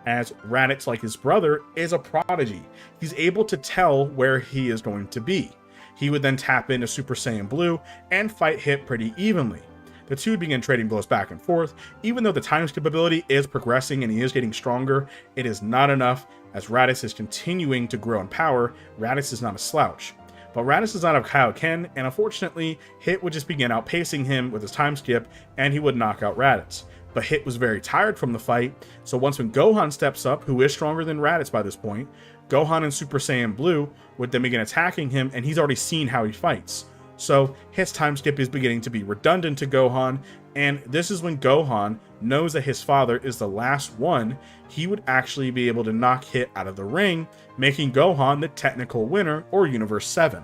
as Raditz, like his brother, is a prodigy. He's able to tell where he is going to be. He would then tap into Super Saiyan Blue and fight Hit pretty evenly. The two would begin trading blows back and forth. Even though the time skip ability is progressing and he is getting stronger, it is not enough, as Raditz is continuing to grow in power. Raditz is not a slouch. But Raditz is not a Kaioken, and unfortunately, Hit would just begin outpacing him with his time skip, and he would knock out Raditz. But Hit was very tired from the fight, so once when Gohan steps up, who is stronger than Raditz by this point, Gohan and Super Saiyan Blue would then begin attacking him, and he's already seen how he fights. So Hit's time skip is beginning to be redundant to Gohan, and this is when Gohan knows that his father is the last one. He would actually be able to knock Hit out of the ring, making Gohan the technical winner, or Universe 7.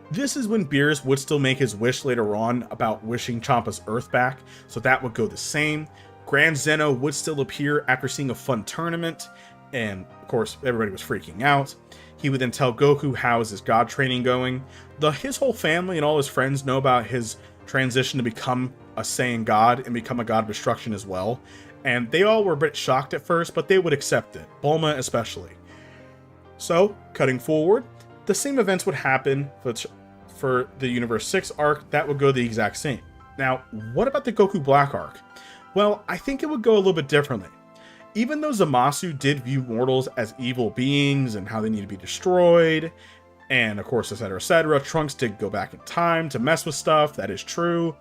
This is when Beerus would still make his wish later on about wishing Champa's Earth back, so that would go the same. Grand Zeno would still appear after seeing a fun tournament, and of course everybody was freaking out. He would then tell Goku how is his god training going. His whole family and all his friends know about his transition to become a Saiyan god and become a god of destruction as well. And they all were a bit shocked at first, but they would accept it, Bulma especially. So, cutting forward, the same events would happen for the Universe 6 arc. That would go the exact same. Now, what about the Goku Black arc? Well, I think it would go a little bit differently. Even though Zamasu did view mortals as evil beings and how they need to be destroyed, And of course, etc., etc. Trunks did go back in time to mess with stuff. That is true.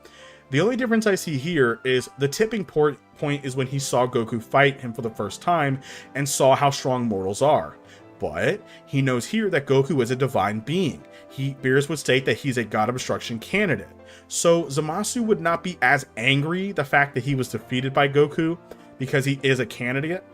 The only difference I see here is the tipping point is when he saw Goku fight him for the first time and saw how strong mortals are. But he knows here that Goku is a divine being. Beerus would state that he's a god of destruction candidate. So Zamasu would not be as angry the fact that he was defeated by Goku because he is a candidate.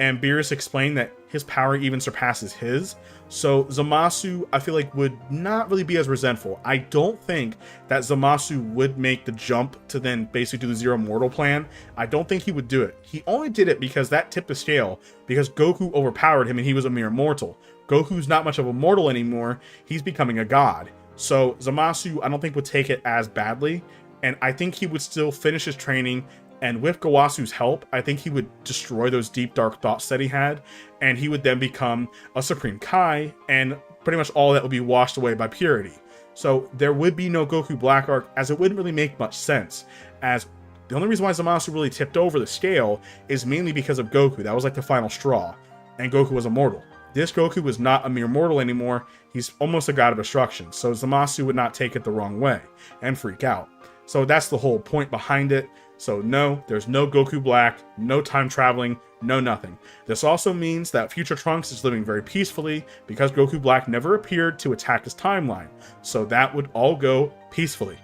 And Beerus explained that his power even surpasses his. So Zamasu, I feel like, would not really be as resentful. I don't think that Zamasu would make the jump to then basically do the Zero Mortal plan. I don't think he would do it. He only did it because that tipped the scale, because Goku overpowered him and he was a mere mortal. Goku's not much of a mortal anymore. He's becoming a god. So Zamasu, I don't think would take it as badly. And I think he would still finish his training. And with Gawasu's help, I think he would destroy those deep, dark thoughts that he had, and he would then become a Supreme Kai, and pretty much all that would be washed away by purity. So there would be no Goku Black Arc, as it wouldn't really make much sense, as the only reason why Zamasu really tipped over the scale is mainly because of Goku. That was like the final straw, and Goku was immortal. This Goku was not a mere mortal anymore. He's almost a god of destruction, so Zamasu would not take it the wrong way and freak out. So that's the whole point behind it. So no, there's no Goku Black, no time traveling, no nothing. This also means that future Trunks is living very peacefully because Goku Black never appeared to attack his timeline. So that would all go peacefully.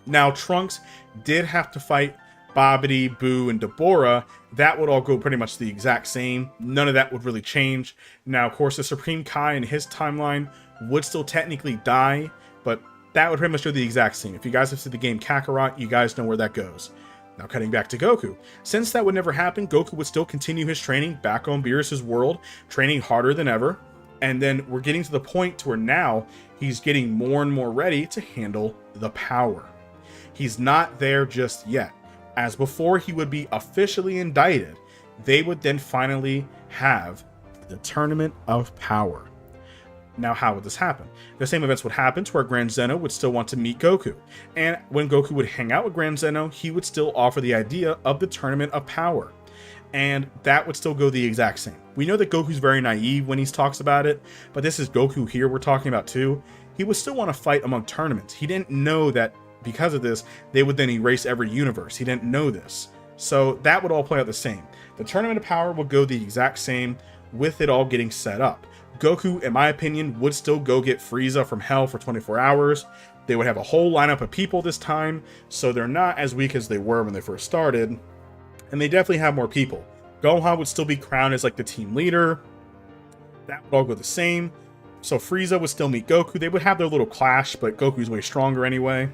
Now Trunks did have to fight Babidi, Buu, and Deborah. That would all go pretty much the exact same. None of that would really change. Now, of course, the Supreme Kai in his timeline would still technically die, but that would pretty much do the exact same. If you guys have seen the game Kakarot, you guys know where that goes. Now cutting back to Goku. Since that would never happen, Goku would still continue his training back on Beerus' world, training harder than ever. And then we're getting to the point to where now he's getting more and more ready to handle the power. He's not there just yet. As before he would be officially indicted, they would then finally have the Tournament of Power. Now, how would this happen? The same events would happen to where Grand Zeno would still want to meet Goku. And when Goku would hang out with Grand Zeno, he would still offer the idea of the Tournament of Power. And that would still go the exact same. We know that Goku's very naive when he talks about it, but this is Goku here we're talking about too. He would still want to fight among tournaments. He didn't know that because of this, they would then erase every universe. He didn't know this. So that would all play out the same. The Tournament of Power would go the exact same with it all getting set up. Goku, in my opinion, would still go get Frieza from hell for 24 hours. They would have a whole lineup of people this time, so they're not as weak as they were when they first started. And they definitely have more people. Gohan would still be crowned as like the team leader. That would all go the same. So Frieza would still meet Goku. They would have their little clash, but Goku's way stronger anyway.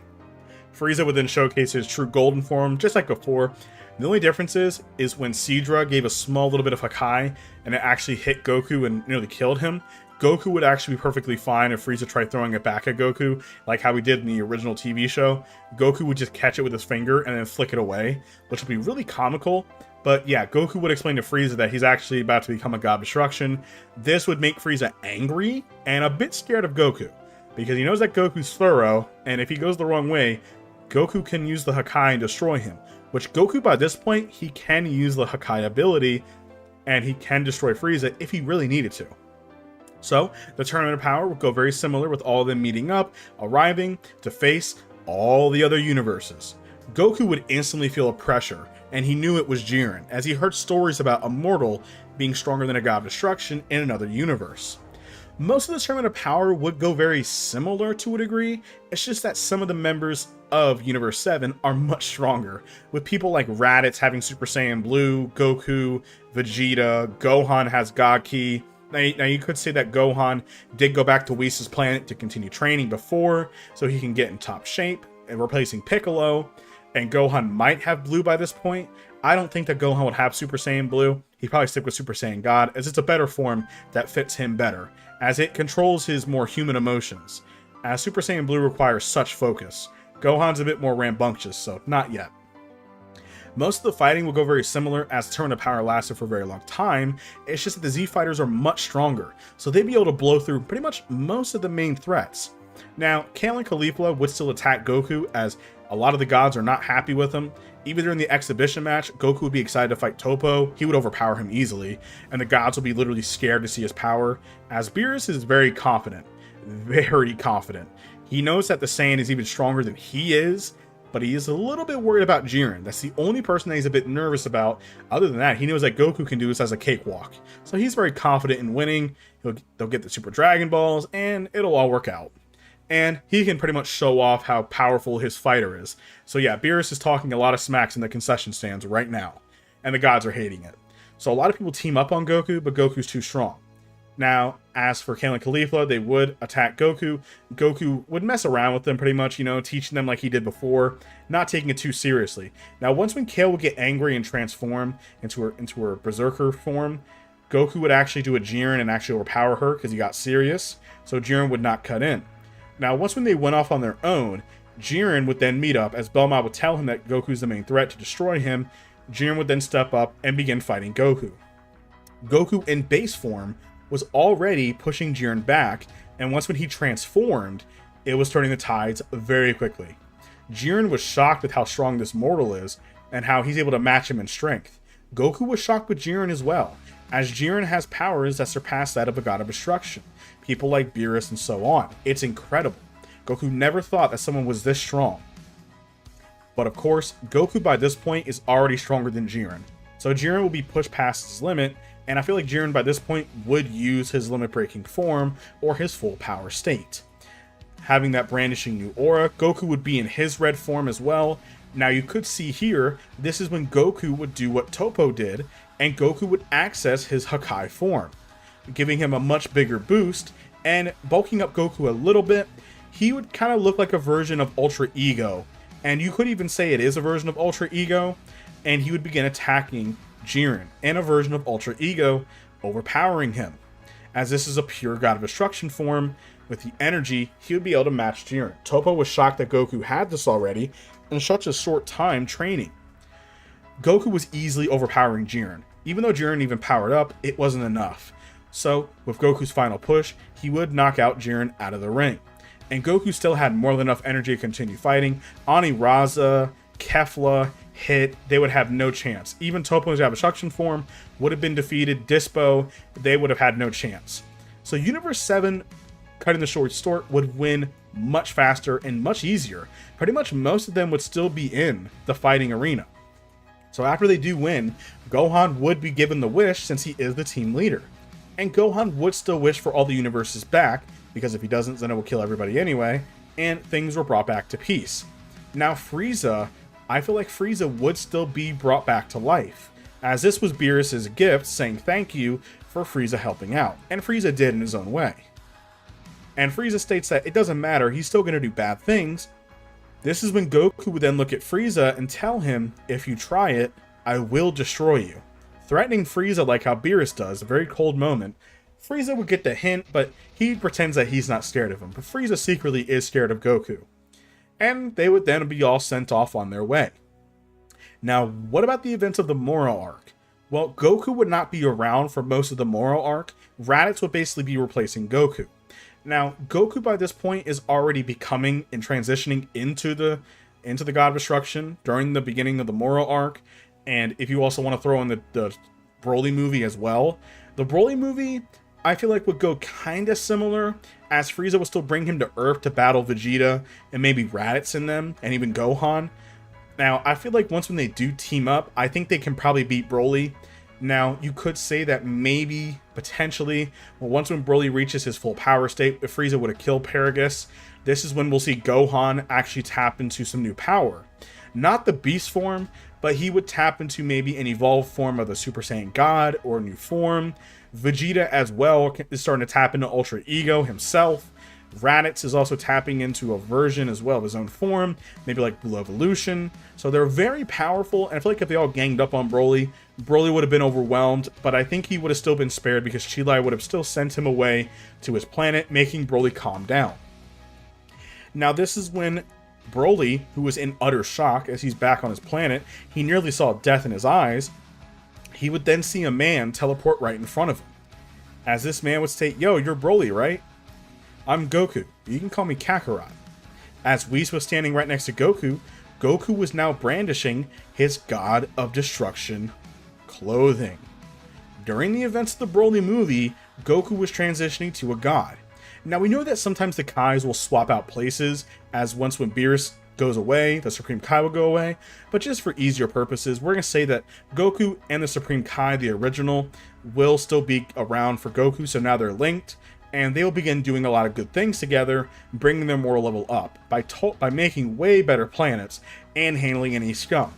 Frieza would then showcase his true golden form, just like before. The only difference is when Seadra gave a small little bit of Hakai and it actually hit Goku and nearly killed him, Goku would actually be perfectly fine if Frieza tried throwing it back at Goku, like how he did in the original TV show. Goku would just catch it with his finger and then flick it away, which would be really comical. But yeah, Goku would explain to Frieza that he's actually about to become a god of destruction. This would make Frieza angry and a bit scared of Goku, because he knows that Goku's thorough, and if he goes the wrong way, Goku can use the Hakai and destroy him. Which Goku, by this point, he can use the Hakai ability, and he can destroy Frieza if he really needed to. So, the Tournament of Power would go very similar with all of them meeting up, arriving to face all the other universes. Goku would instantly feel a pressure, and he knew it was Jiren, as he heard stories about a mortal being stronger than a god of destruction in another universe. Most of the Tournament of Power would go very similar to a degree. It's just that some of the members of Universe 7 are much stronger, with people like Raditz having Super Saiyan Blue, Goku, Vegeta, Gohan has God Ki. Now you could say that Gohan did go back to Whis' planet to continue training before, so he can get in top shape, and replacing Piccolo, and Gohan might have Blue by this point. I don't think that Gohan would have Super Saiyan Blue. He'd probably stick with Super Saiyan God, as it's a better form that fits him better, as it controls his more human emotions, as Super Saiyan Blue requires such focus. Gohan's a bit more rambunctious, so not yet. Most of the fighting will go very similar, as the Tournament of Power lasted for a very long time. It's just that the Z fighters are much stronger, so they'd be able to blow through pretty much most of the main threats. Now, Kale and Caulifla would still attack Goku, as a lot of the gods are not happy with him. Even during the exhibition match, Goku would be excited to fight Toppo. He would overpower him easily, and the gods would be literally scared to see his power, as Beerus is very confident. very confident. He knows that the Saiyan is even stronger than he is, but he is a little bit worried about Jiren. That's the only person that he's a bit nervous about. Other than that, he knows that Goku can do this as a cakewalk. So he's very confident in winning. They'll get the Super Dragon Balls, and it'll all work out. And he can pretty much show off how powerful his fighter is. So yeah, Beerus is talking a lot of smacks in the concession stands right now. And the gods are hating it. So a lot of people team up on Goku, but Goku's too strong. Now, as for Kale and Caulifla, they would attack Goku. Goku would mess around with them pretty much, teaching them like he did before, not taking it too seriously. Now, once when Kale would get angry and transform into her berserker form, Goku would actually do a Jiren and actually overpower her because he got serious, so Jiren would not cut in. Now, once when they went off on their own, Jiren would then meet up, as Bulma would tell him that Goku's the main threat to destroy him. Jiren would then step up and begin fighting Goku. Goku in base form was already pushing Jiren back, and once when he transformed, it was turning the tides very quickly. Jiren was shocked with how strong this mortal is, and how he's able to match him in strength. Goku was shocked with Jiren as well, as Jiren has powers that surpass that of a god of destruction. People like Beerus and so on. It's incredible. Goku never thought that someone was this strong. But of course, Goku by this point is already stronger than Jiren. So Jiren will be pushed past his limit, and I feel like Jiren by this point would use his limit-breaking form or his full power state. Having that brandishing new aura, Goku would be in his red form as well. Now you could see here, this is when Goku would do what Toppo did, and Goku would access his Hakai form, giving him a much bigger boost, and bulking up Goku a little bit. He would kind of look like a version of Ultra Ego, and you could even say it is a version of Ultra Ego, and he would begin attacking Jiren and a version of Ultra Ego, overpowering him. As this is a pure god of destruction form, with the energy, he would be able to match Jiren. Toppo was shocked that Goku had this already in such a short time training. Goku was easily overpowering Jiren. Even though Jiren even powered up, it wasn't enough. So, with Goku's final push, he would knock out Jiren out of the ring. And Goku still had more than enough energy to continue fighting. Ani Raza, Kefla, Hit, they would have no chance. Even Toppo's destruction form would have been defeated. Dispo, they would have had no chance. So Universe 7, cutting the short short, would win much faster and much easier. Pretty much most of them would still be in the fighting arena. So after they do win, Gohan would be given the wish since he is the team leader. And Gohan would still wish for all the universes back, because if he doesn't, Zeno will kill everybody anyway, and things were brought back to peace. Now Frieza, I feel like Frieza would still be brought back to life, as this was Beerus' gift saying thank you for Frieza helping out, and Frieza did in his own way. And Frieza states that it doesn't matter, he's still going to do bad things. This is when Goku would then look at Frieza and tell him, if you try it, I will destroy you. Threatening Frieza like how Beerus does, a very cold moment. Frieza would get the hint, but he pretends that he's not scared of him, but Frieza secretly is scared of Goku. And they would then be all sent off on their way. Now, what about the events of the Moro arc? Well, Goku would not be around for most of the Moro arc. Raditz would basically be replacing Goku. Now, Goku by this point is already becoming and transitioning into the God of Destruction during the beginning of the Moro arc. And if you also want to throw in the Broly movie as well, the Broly movie, I feel like would go kind of similar, as Frieza would still bring him to Earth to battle Vegeta and maybe Raditz in them, and even Gohan. Now, I feel like once when they do team up, I think they can probably beat Broly. Now, you could say that maybe, potentially, well, once when Broly reaches his full power state, if Frieza would have killed Paragus, this is when we'll see Gohan actually tap into some new power. Not the Beast form, but he would tap into maybe an evolved form of the Super Saiyan God or a new form. Vegeta as well is starting to tap into Ultra Ego himself. Raditz is also tapping into a version as well of his own form, maybe like Blue Evolution. So they're very powerful, and I feel like if they all ganged up on Broly, Broly would have been overwhelmed, but I think he would have still been spared because Chilai would have still sent him away to his planet, making Broly calm down. Now this is when Broly, who was in utter shock as he's back on his planet, he nearly saw death in his eyes. He would then see a man teleport right in front of him. As this man would state, "Yo, you're Broly, right? I'm Goku. You can call me Kakarot." As Whis was standing right next to Goku, Goku was now brandishing his God of Destruction clothing. During the events of the Broly movie, Goku was transitioning to a god. Now we know that sometimes the Kais will swap out places, as once when Beerus goes away, the Supreme Kai will go away, but just for easier purposes, we're going to say that Goku and the Supreme Kai, the original, will still be around for Goku, so now they're linked, and they'll begin doing a lot of good things together, bringing their moral level up by making way better planets and handling any scum.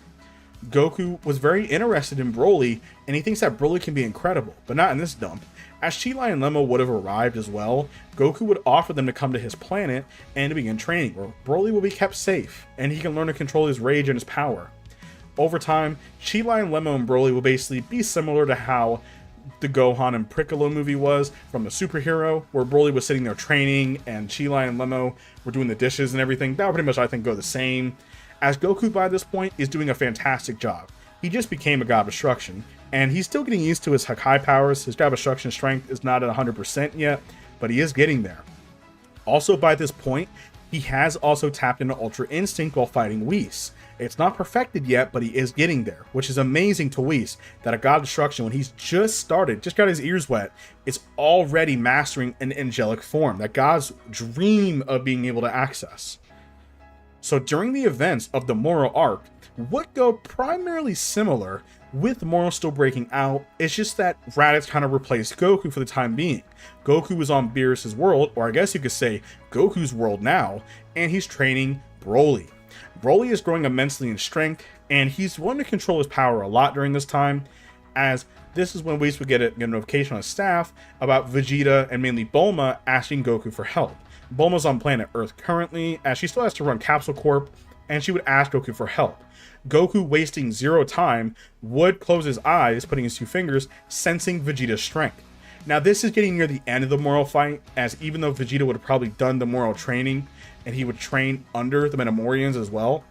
Goku was very interested in Broly, and he thinks that Broly can be incredible, but not in this dump. As Chi-Lai and Lemma would have arrived as well, Goku would offer them to come to his planet and to begin training, where Broly will be kept safe, and he can learn to control his rage and his power. Over time, Chi-Lai and Lemma and Broly will basically be similar to how the Gohan and Piccolo movie was from the superhero, where Broly was sitting there training and Chi-Lai and Lemma were doing the dishes and everything. That would pretty much, I think, go the same. As Goku by this point is doing a fantastic job. He just became a god of destruction, and he's still getting used to his Hakai powers. His god of destruction strength is not at 100% yet, but he is getting there. Also by this point, he has also tapped into Ultra Instinct while fighting Whis. It's not perfected yet, but he is getting there, which is amazing to Whis, that a god of destruction, when he's just got his ears wet, is already mastering an angelic form that gods dream of being able to access. So during the events of the Moro arc, would go primarily similar, with Moro still breaking out. It's just that Raditz kind of replaced Goku for the time being. Goku was on Beerus' world, or I guess you could say Goku's world now, and he's training Broly. Broly is growing immensely in strength, and he's wanting to control his power a lot during this time, as this is when Whis would get a notification on his staff about Vegeta and mainly Bulma asking Goku for help. Bulma's on planet Earth currently, as she still has to run Capsule Corp, and she would ask Goku for help. Goku, wasting zero time, would close his eyes, putting his two fingers, sensing Vegeta's strength. Now this is getting near the end of the Moro fight, as even though Vegeta would have probably done the Moro training, and he would train under the Metamorians as well,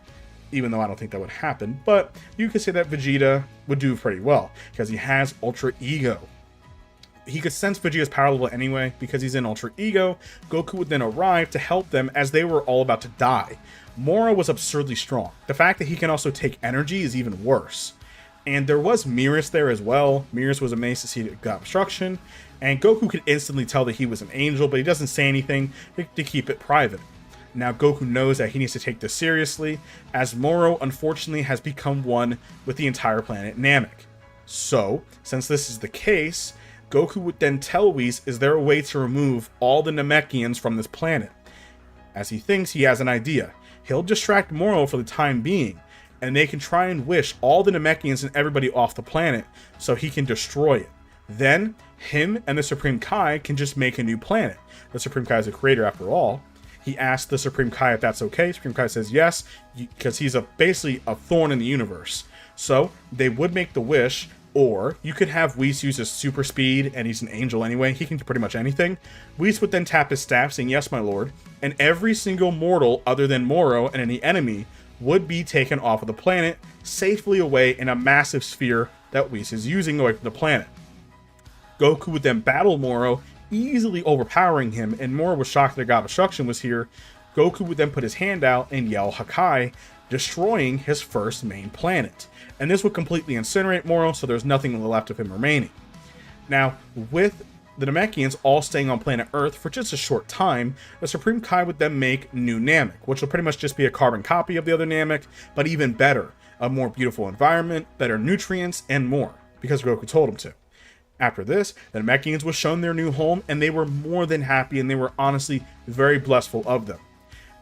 even though I don't think that would happen, but you could say that Vegeta would do pretty well, because he has Ultra Ego. He could sense Vegeta's power level anyway, because he's in Ultra Ego. Goku would then arrive to help them as they were all about to die. Moro was absurdly strong. The fact that he can also take energy is even worse. And there was Beerus there as well. Beerus was amazed to see the god of destruction, and Goku could instantly tell that he was an angel, but he doesn't say anything to keep it private. Now Goku knows that he needs to take this seriously, as Moro unfortunately has become one with the entire planet Namek. So, since this is the case, Goku would then tell Whis, is there a way to remove all the Namekians from this planet? As he thinks he has an idea. He'll distract Moro for the time being, and they can try and wish all the Namekians and everybody off the planet so he can destroy it. Then, him and the Supreme Kai can just make a new planet. The Supreme Kai is a creator after all. He asks the Supreme Kai if that's okay. Supreme Kai says yes, because he's basically a thorn in the universe. So, they would make the wish. Or, you could have Whis use his super speed, and he's an angel anyway, he can do pretty much anything. Whis would then tap his staff, saying, yes, my lord, and every single mortal other than Moro and any enemy would be taken off of the planet, safely away in a massive sphere that Whis is using away from the planet. Goku would then battle Moro, easily overpowering him, and Moro was shocked that God of Destruction was here. Goku would then put his hand out and yell Hakai, destroying his first main planet. And this would completely incinerate Moro, so there's nothing left of him remaining. Now, with the Namekians all staying on planet Earth for just a short time, the Supreme Kai would then make New Namek, which will pretty much just be a carbon copy of the other Namek, but even better. A more beautiful environment, better nutrients, and more, because Goku told him to. After this, the Namekians was shown their new home, and they were more than happy, and they were honestly very blissful of them.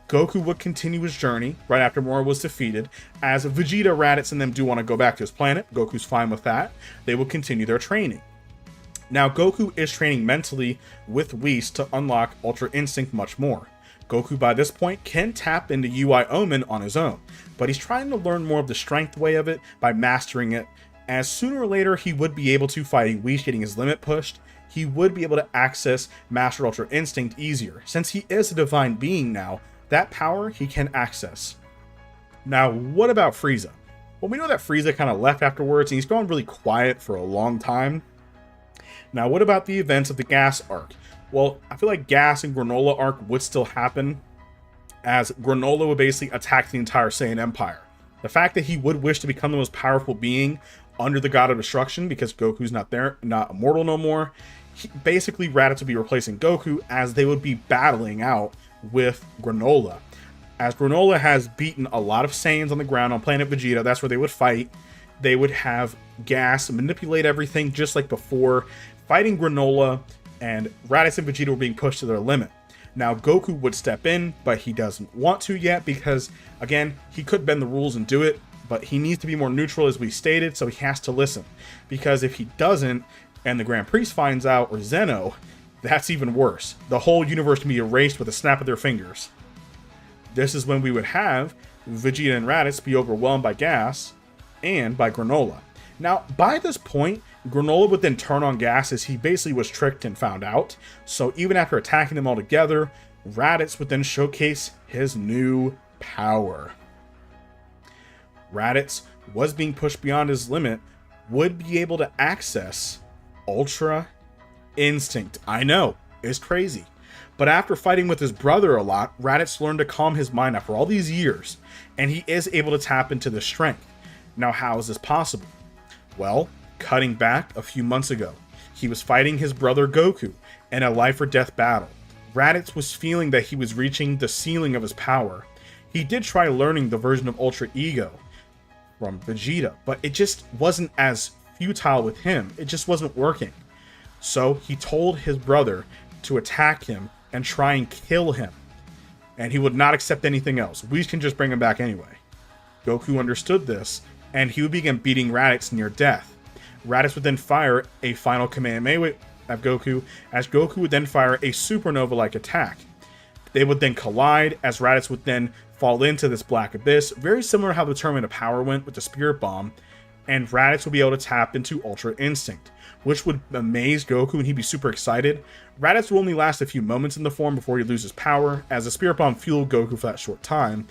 Goku would continue his journey right after Moro was defeated, as Vegeta, Raditz, and them do want to go back to his planet. Goku's fine with that. They will continue their training. Now, Goku is training mentally with Whis to unlock Ultra Instinct much more. Goku, by this point, can tap into UI Omen on his own, but he's trying to learn more of the strength way of it by mastering it, as sooner or later he would be able to, fighting Whis getting his limit pushed, he would be able to access Master Ultra Instinct easier. Since he is a divine being now, that power he can access. Now, what about Frieza? Well, we know that Frieza kind of left afterwards, and he's gone really quiet for a long time. Now, what about the events of the Gas arc? Well, I feel like Gas and Granola arc would still happen, as Granola would basically attack the entire Saiyan Empire. The fact that he would wish to become the most powerful being under the God of Destruction, because Goku's not immortal no more, basically Raditz would be replacing Goku as they would be battling out with Granola. As Granola has beaten a lot of Saiyans on the ground on planet Vegeta, that's where they would fight. They would have Gas manipulate everything just like before, fighting Granola, and Raditz and Vegeta were being pushed to their limit. Now Goku would step in, but he doesn't want to yet because, again, he could bend the rules and do it, but he needs to be more neutral as we stated, so he has to listen. Because if he doesn't, and the Grand Priest finds out, or Zeno, that's even worse. The whole universe can be erased with a snap of their fingers. This is when we would have Vegeta and Raditz be overwhelmed by Gas and by Granola. Now, by this point, Granola would then turn on Gas as he basically was tricked and found out. So even after attacking them all together, Raditz would then showcase his new power. Raditz was being pushed beyond his limit, would be able to access Ultra Instinct. I know, it's crazy. But after fighting with his brother a lot, Raditz learned to calm his mind after all these years, and he is able to tap into the strength. Now, how is this possible? Well, cutting back a few months ago, he was fighting his brother Goku in a life or death battle. Raditz was feeling that he was reaching the ceiling of his power. He did try learning the version of Ultra Ego from Vegeta, but it just wasn't as futile with him. It just wasn't working. So he told his brother to attack him and try and kill him. And he would not accept anything else. We can just bring him back anyway. Goku understood this, and he would begin beating Raditz near death. Raditz would then fire a final Kamehameha at Goku, as Goku would then fire a supernova-like attack. They would then collide, as Raditz would then fall into this black abyss, very similar to how the Tournament of Power went with the Spirit Bomb, and Raditz would be able to tap into Ultra Instinct, which would amaze Goku and he'd be super excited. Raditz will only last a few moments in the form before he loses power, as the Spirit Bomb fueled Goku for that short time.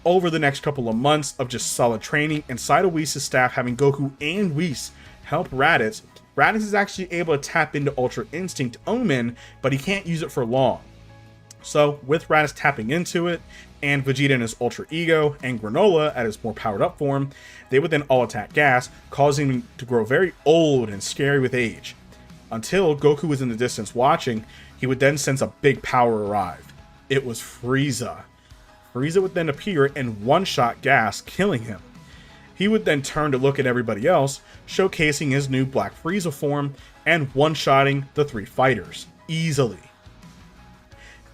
Over the next couple of months of just solid training, inside of Whis' staff having Goku and Whis help Raditz, Raditz is actually able to tap into Ultra Instinct Omen, but he can't use it for long. So, with Raditz tapping into it, and Vegeta in his Ultra Ego, and Granola at his more powered up form, they would then all attack Gas, causing him to grow very old and scary with age. Until Goku was in the distance watching, he would then sense a big power arrive. It was Frieza. Frieza would then appear and one-shot Gas, killing him. He would then turn to look at everybody else, showcasing his new Black Frieza form, and one-shotting the three fighters, easily.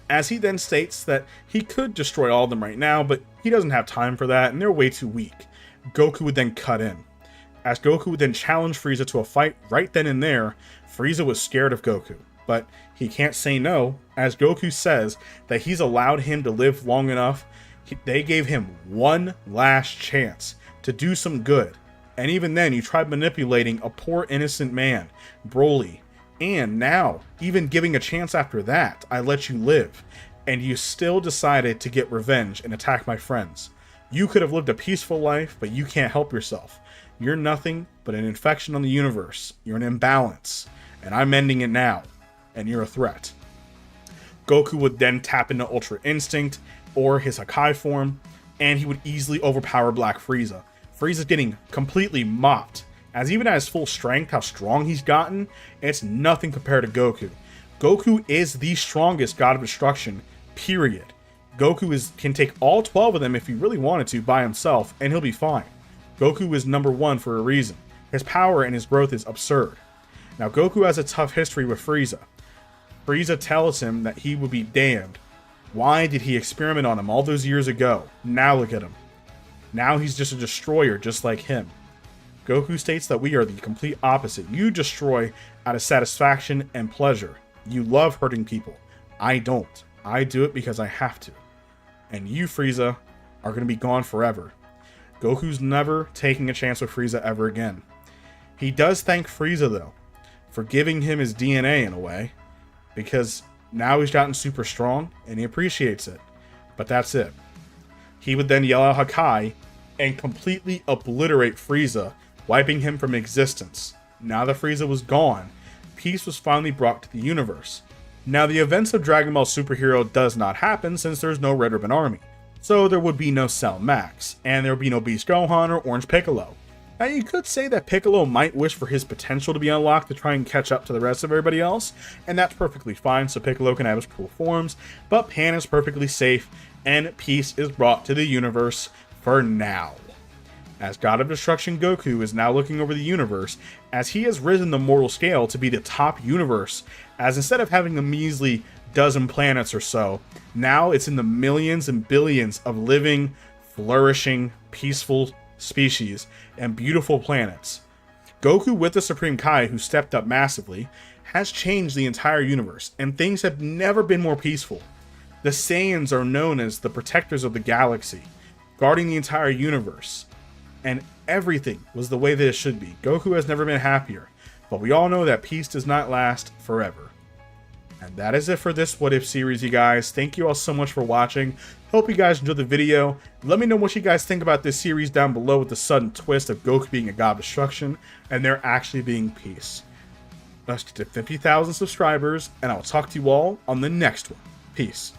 As he then states that he could destroy all of them right now, but he doesn't have time for that, and they're way too weak. Goku would then cut in. As Goku would then challenge Frieza to a fight right then and there, Frieza was scared of Goku, but he can't say no, as Goku says that he's allowed him to live long enough. They gave him one last chance to do some good, and even then he tried manipulating a poor innocent man, Broly, and now, even giving a chance after that, I let you live, and you still decided to get revenge and attack my friends. You could have lived a peaceful life, but you can't help yourself. You're nothing but an infection on the universe. You're an imbalance, and I'm ending it now, and you're a threat. Goku would then tap into Ultra Instinct, or his Hakai form, and he would easily overpower Black Frieza. Frieza's getting completely mopped, as even at his full strength, how strong he's gotten, it's nothing compared to Goku. Goku is the strongest God of Destruction, period. Goku can take all 12 of them if he really wanted to by himself, and he'll be fine. Goku is number one for a reason. His power and his growth is absurd. Now, Goku has a tough history with Frieza. Frieza tells him that he would be damned. Why did he experiment on him all those years ago? Now look at him. Now he's just a destroyer just like him. Goku states that we are the complete opposite. You destroy out of satisfaction and pleasure. You love hurting people. I don't. I do it because I have to. And you, Frieza, are going to be gone forever. Goku's never taking a chance with Frieza ever again. He does thank Frieza, though, for giving him his DNA in a way, because now he's gotten super strong, and he appreciates it. But that's it. He would then yell out Hakai, and completely obliterate Frieza, wiping him from existence. Now that Frieza was gone, peace was finally brought to the universe. Now, the events of Dragon Ball Superhero does not happen since there's no Red Ribbon Army. So there would be no Cell Max, and there would be no Beast Gohan or Orange Piccolo. Now, you could say that Piccolo might wish for his potential to be unlocked to try and catch up to the rest of everybody else, and that's perfectly fine, so Piccolo can have his cool forms, but Pan is perfectly safe, and peace is brought to the universe for now. As God of Destruction, Goku is now looking over the universe, as he has risen the mortal scale to be the top universe, as instead of having a measly dozen planets or so, now it's in the millions and billions of living, flourishing, peaceful species and beautiful planets. Goku, with the Supreme Kai, who stepped up massively, has changed the entire universe, and things have never been more peaceful. The Saiyans are known as the protectors of the galaxy, guarding the entire universe, and everything was the way that it should be. Goku has never been happier, but we all know that peace does not last forever. And that is it for this What If series, you guys. Thank you all so much for watching. Hope you guys enjoyed the video. Let me know what you guys think about this series down below, with the sudden twist of Goku being a god of destruction and there actually being peace. Let's get to 50,000 subscribers, and I'll talk to you all on the next one. Peace.